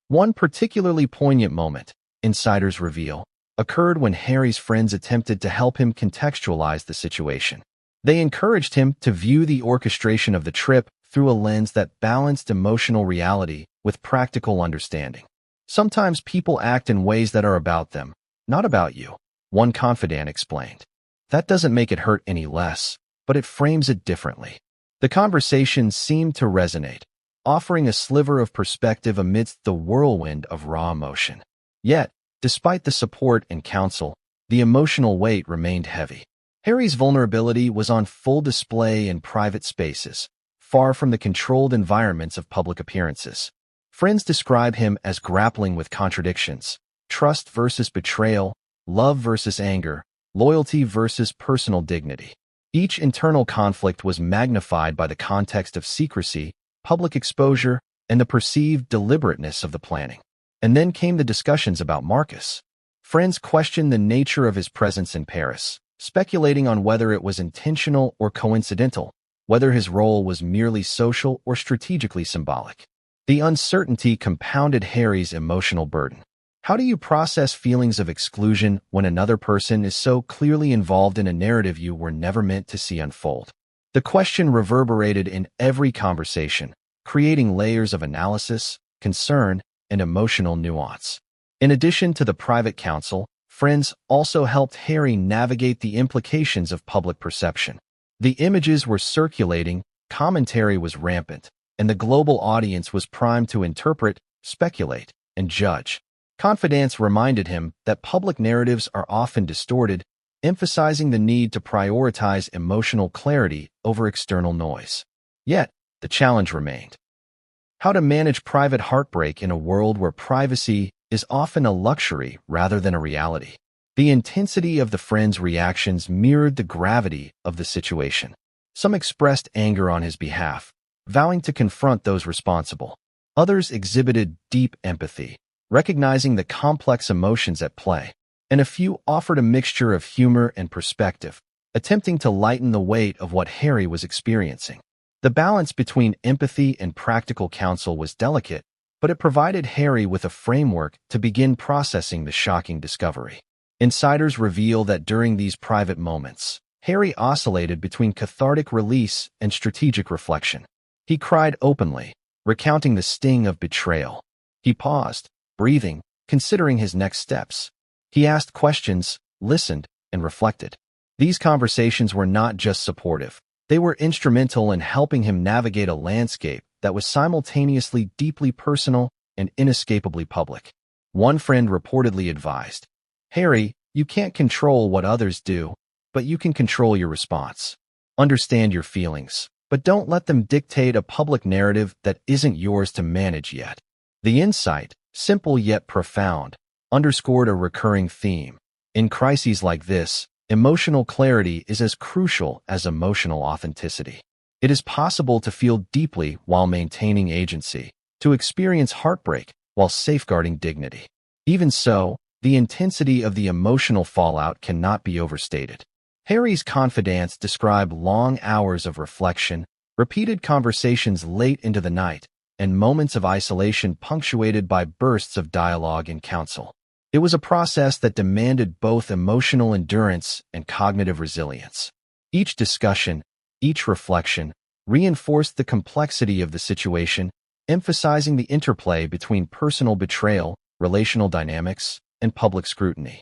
One particularly poignant moment, insiders reveal, occurred when Harry's friends attempted to help him contextualize the situation. They encouraged him to view the orchestration of the trip through a lens that balanced emotional reality with practical understanding. Sometimes people act in ways that are about them, not about you, one confidant explained. That doesn't make it hurt any less, but it frames it differently. The conversation seemed to resonate, offering a sliver of perspective amidst the whirlwind of raw emotion. Yet, despite the support and counsel, the emotional weight remained heavy. Harry's vulnerability was on full display in private spaces, far from the controlled environments of public appearances. Friends describe him as grappling with contradictions, trust versus betrayal, love versus anger, loyalty versus personal dignity. Each internal conflict was magnified by the context of secrecy, public exposure, and the perceived deliberateness of the planning. And then came the discussions about Marcus. Friends questioned the nature of his presence in Paris, speculating on whether it was intentional or coincidental, whether his role was merely social or strategically symbolic. The uncertainty compounded Harry's emotional burden. How do you process feelings of exclusion when another person is so clearly involved in a narrative you were never meant to see unfold? The question reverberated in every conversation, creating layers of analysis, concern, and emotional nuance. In addition to the private counsel, friends also helped Harry navigate the implications of public perception. The images were circulating, commentary was rampant, and the global audience was primed to interpret, speculate, and judge. Confidants reminded him that public narratives are often distorted, emphasizing the need to prioritize emotional clarity over external noise. Yet, the challenge remained. How to manage private heartbreak in a world where privacy is often a luxury rather than a reality. The intensity of the friends' reactions mirrored the gravity of the situation. Some expressed anger on his behalf, vowing to confront those responsible. Others exhibited deep empathy, recognizing the complex emotions at play. And a few offered a mixture of humor and perspective, attempting to lighten the weight of what Harry was experiencing. The balance between empathy and practical counsel was delicate, but it provided Harry with a framework to begin processing the shocking discovery. Insiders reveal that during these private moments, Harry oscillated between cathartic release and strategic reflection. He cried openly, recounting the sting of betrayal. He paused, breathing, considering his next steps. He asked questions, listened, and reflected. These conversations were not just supportive. They were instrumental in helping him navigate a landscape that was simultaneously deeply personal and inescapably public. One friend reportedly advised, "Harry, you can't control what others do, but you can control your response. Understand your feelings, but don't let them dictate a public narrative that isn't yours to manage yet." The insight, simple yet profound, underscored a recurring theme. In crises like this, emotional clarity is as crucial as emotional authenticity. It is possible to feel deeply while maintaining agency, to experience heartbreak while safeguarding dignity. Even so, the intensity of the emotional fallout cannot be overstated. Harry's confidants describe long hours of reflection, repeated conversations late into the night, and moments of isolation punctuated by bursts of dialogue and counsel. It was a process that demanded both emotional endurance and cognitive resilience. Each discussion, each reflection, reinforced the complexity of the situation, emphasizing the interplay between personal betrayal, relational dynamics, and public scrutiny.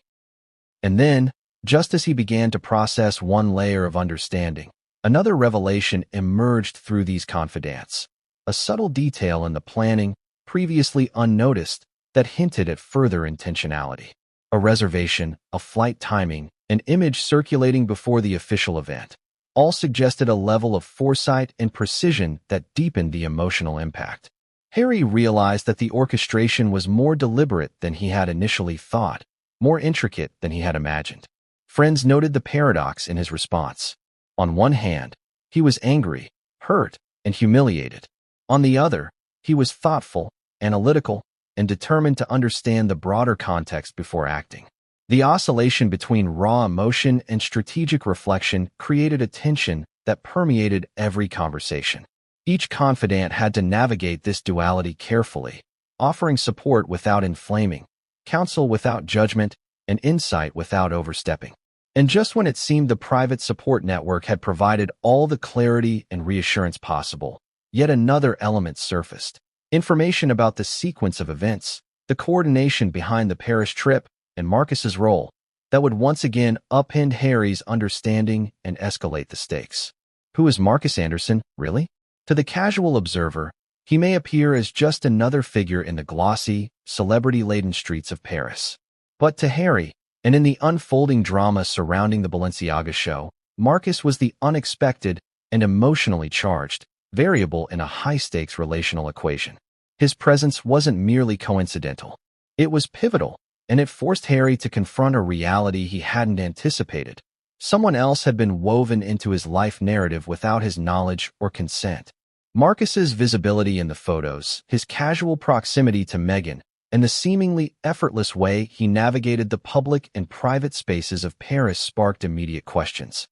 And then, just as he began to process one layer of understanding, another revelation emerged through these confidants. A subtle detail in the planning, previously unnoticed, that hinted at further intentionality. A reservation, a flight timing, an image circulating before the official event, all suggested a level of foresight and precision that deepened the emotional impact. Harry realized that the orchestration was more deliberate than he had initially thought, more intricate than he had imagined. Friends noted the paradox in his response. On one hand, he was angry, hurt, and humiliated. On the other, he was thoughtful, analytical, and determined to understand the broader context before acting. The oscillation between raw emotion and strategic reflection created a tension that permeated every conversation. Each confidant had to navigate this duality carefully, offering support without inflaming, counsel without judgment, and insight without overstepping. And just when it seemed the private support network had provided all the clarity and reassurance possible, yet another element surfaced. Information about the sequence of events, the coordination behind the Paris trip, and Marcus's role, that would once again upend Harry's understanding and escalate the stakes. Who is Marcus Anderson, really? To the casual observer, he may appear as just another figure in the glossy, celebrity-laden streets of Paris. But to Harry, and in the unfolding drama surrounding the Balenciaga show, Marcus was the unexpected and emotionally charged variable in a high-stakes relational equation. His presence wasn't merely coincidental. It was pivotal, and it forced Harry to confront a reality he hadn't anticipated. Someone else had been woven into his life narrative without his knowledge or consent. Marcus's visibility in the photos, his casual proximity to Meghan, and the seemingly effortless way he navigated the public and private spaces of Paris sparked immediate questions.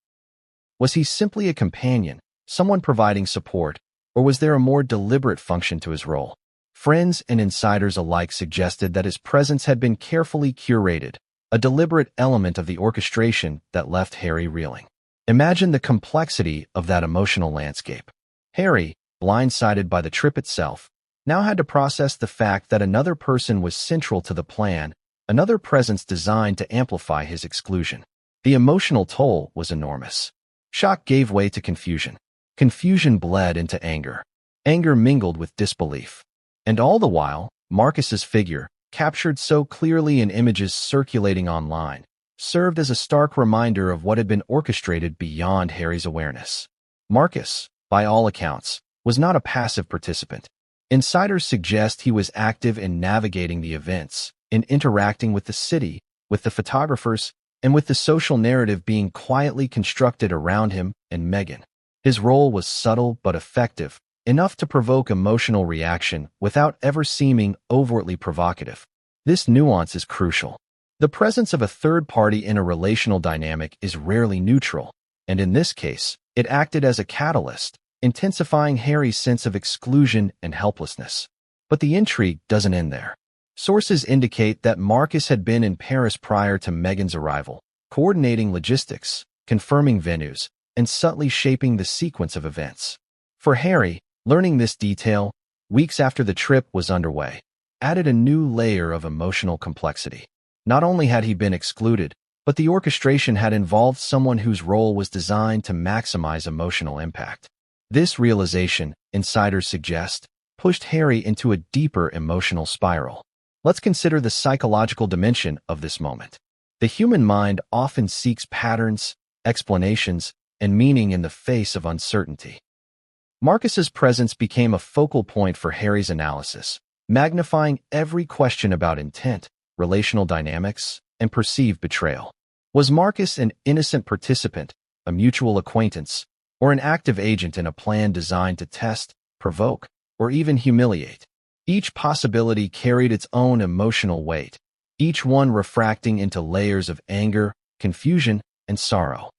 Was he simply a companion, someone providing support, or was there a more deliberate function to his role? Friends and insiders alike suggested that his presence had been carefully curated, a deliberate element of the orchestration that left Harry reeling. Imagine the complexity of that emotional landscape. Harry, blindsided by the trip itself, now had to process the fact that another person was central to the plan, another presence designed to amplify his exclusion. The emotional toll was enormous. Shock gave way to confusion. Confusion bled into anger. Anger mingled with disbelief. And all the while, Marcus's figure, captured so clearly in images circulating online, served as a stark reminder of what had been orchestrated beyond Harry's awareness. Marcus, by all accounts, was not a passive participant. Insiders suggest he was active in navigating the events, in interacting with the city, with the photographers, and with the social narrative being quietly constructed around him and Meghan. His role was subtle but effective, enough to provoke emotional reaction without ever seeming overtly provocative. This nuance is crucial. The presence of a third party in a relational dynamic is rarely neutral, and in this case, it acted as a catalyst, intensifying Harry's sense of exclusion and helplessness. But the intrigue doesn't end there. Sources indicate that Marcus had been in Paris prior to Meghan's arrival, coordinating logistics, confirming venues, and subtly shaping the sequence of events. For Harry, learning this detail, weeks after the trip was underway, added a new layer of emotional complexity. Not only had he been excluded, but the orchestration had involved someone whose role was designed to maximize emotional impact. This realization, insiders suggest, pushed Harry into a deeper emotional spiral. Let's consider the psychological dimension of this moment. The human mind often seeks patterns, explanations, and meaning in the face of uncertainty. Marcus's presence became a focal point for Harry's analysis, magnifying every question about intent, relational dynamics, and perceived betrayal. Was Marcus an innocent participant, a mutual acquaintance, or an active agent in a plan designed to test, provoke, or even humiliate? Each possibility carried its own emotional weight, each one refracting into layers of anger, confusion, and sorrow.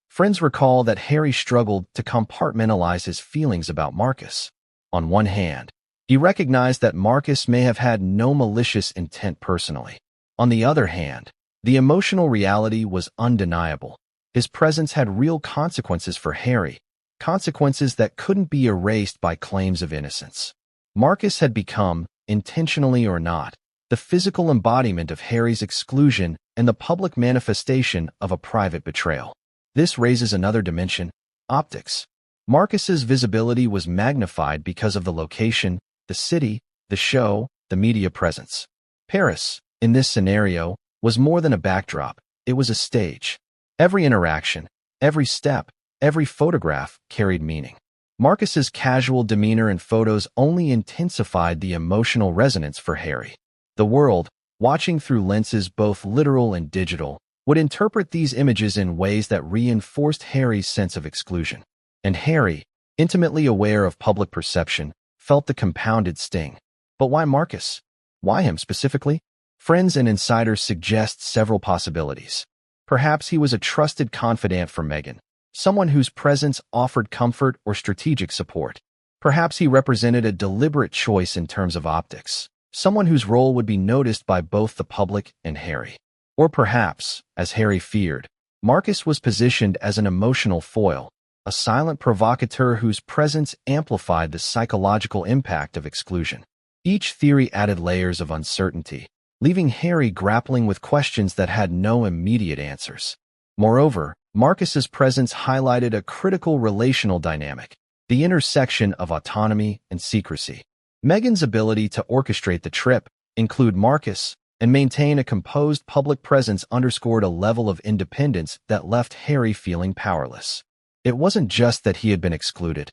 Friends recall that Harry struggled to compartmentalize his feelings about Marcus. On one hand, he recognized that Marcus may have had no malicious intent personally. On the other hand, the emotional reality was undeniable. His presence had real consequences for Harry, consequences that couldn't be erased by claims of innocence. Marcus had become, intentionally or not, the physical embodiment of Harry's exclusion and the public manifestation of a private betrayal. This raises another dimension: optics. Marcus's visibility was magnified because of the location, the city, the show, the media presence. Paris, in this scenario, was more than a backdrop, it was a stage. Every interaction, every step, every photograph carried meaning. Marcus's casual demeanor and photos only intensified the emotional resonance for Harry. The world, watching through lenses both literal and digital, would interpret these images in ways that reinforced Harry's sense of exclusion. And Harry, intimately aware of public perception, felt the compounded sting. But why Marcus? Why him specifically? Friends and insiders suggest several possibilities. Perhaps he was a trusted confidant for Meghan, someone whose presence offered comfort or strategic support. Perhaps he represented a deliberate choice in terms of optics, someone whose role would be noticed by both the public and Harry. Or perhaps, as Harry feared, Marcus was positioned as an emotional foil, a silent provocateur whose presence amplified the psychological impact of exclusion. Each theory added layers of uncertainty, leaving Harry grappling with questions that had no immediate answers. Moreover, Marcus's presence highlighted a critical relational dynamic, the intersection of autonomy and secrecy. Meghan's ability to orchestrate the trip, include Marcus, and maintain a composed public presence underscored a level of independence that left Harry feeling powerless. It wasn't just that he had been excluded.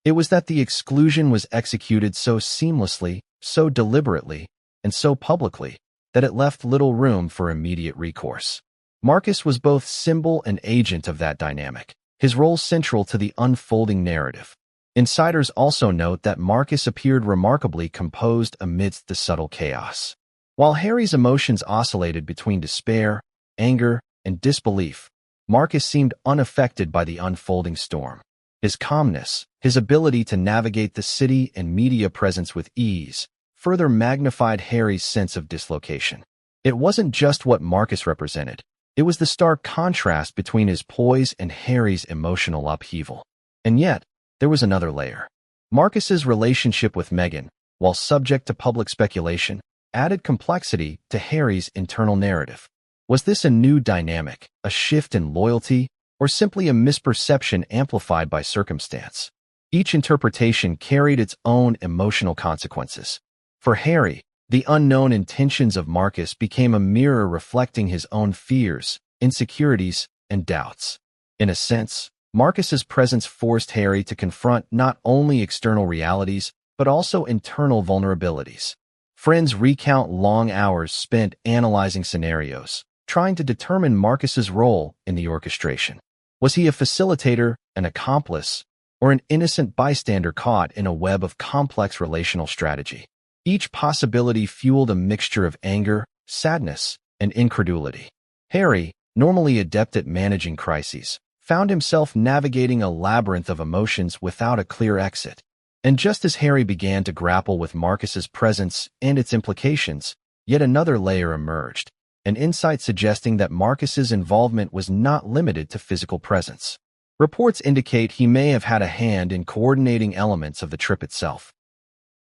It was that the exclusion was executed so seamlessly, so deliberately, and so publicly, that it left little room for immediate recourse. Marcus was both symbol and agent of that dynamic, his role central to the unfolding narrative. Insiders also note that Marcus appeared remarkably composed amidst the subtle chaos. While Harry's emotions oscillated between despair, anger, and disbelief, Marcus seemed unaffected by the unfolding storm. His calmness, his ability to navigate the city and media presence with ease, further magnified Harry's sense of dislocation. It wasn't just what Marcus represented. It was the stark contrast between his poise and Harry's emotional upheaval. And yet, there was another layer. Marcus's relationship with Meghan, while subject to public speculation, added complexity to Harry's internal narrative. Was this a new dynamic, a shift in loyalty, or simply a misperception amplified by circumstance? Each interpretation carried its own emotional consequences. For Harry, the unknown intentions of Marcus became a mirror reflecting his own fears, insecurities, and doubts. In a sense, Marcus's presence forced Harry to confront not only external realities, but also internal vulnerabilities. Friends recount long hours spent analyzing scenarios, trying to determine Marcus's role in the orchestration. Was he a facilitator, an accomplice, or an innocent bystander caught in a web of complex relational strategy? Each possibility fueled a mixture of anger, sadness, and incredulity. Harry, normally adept at managing crises, found himself navigating a labyrinth of emotions without a clear exit. And just as Harry began to grapple with Marcus's presence and its implications, yet another layer emerged, an insight suggesting that Marcus's involvement was not limited to physical presence. Reports indicate he may have had a hand in coordinating elements of the trip itself,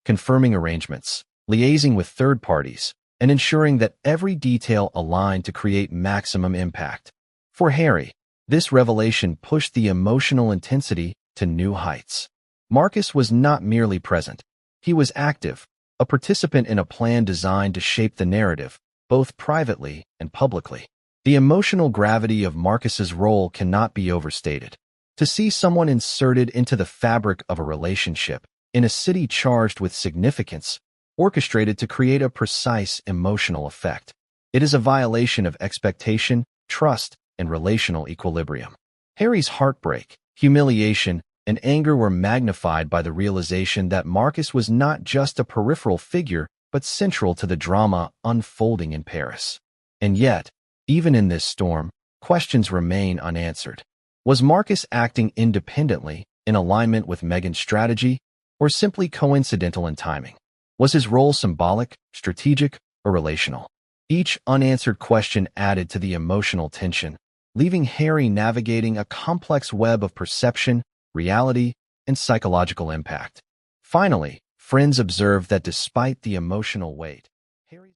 confirming arrangements, liaising with third parties, and ensuring that every detail aligned to create maximum impact. For Harry, this revelation pushed the emotional intensity to new heights. Marcus was not merely present. He was active, a participant in a plan designed to shape the narrative, both privately and publicly. The emotional gravity of Marcus's role cannot be overstated. To see someone inserted into the fabric of a relationship, in a city charged with significance, orchestrated to create a precise emotional effect. It is a violation of expectation, trust, and relational equilibrium. Harry's heartbreak, humiliation, and anger were magnified by the realization that Marcus was not just a peripheral figure, but central to the drama unfolding in Paris. And yet, even in this storm, questions remain unanswered. Was Marcus acting independently, in alignment with Meghan's strategy, or simply coincidental in timing? Was his role symbolic, strategic, or relational? Each unanswered question added to the emotional tension, leaving Harry navigating a complex web of perception, reality, and psychological impact. Finally, friends observed that despite the emotional weight, Harry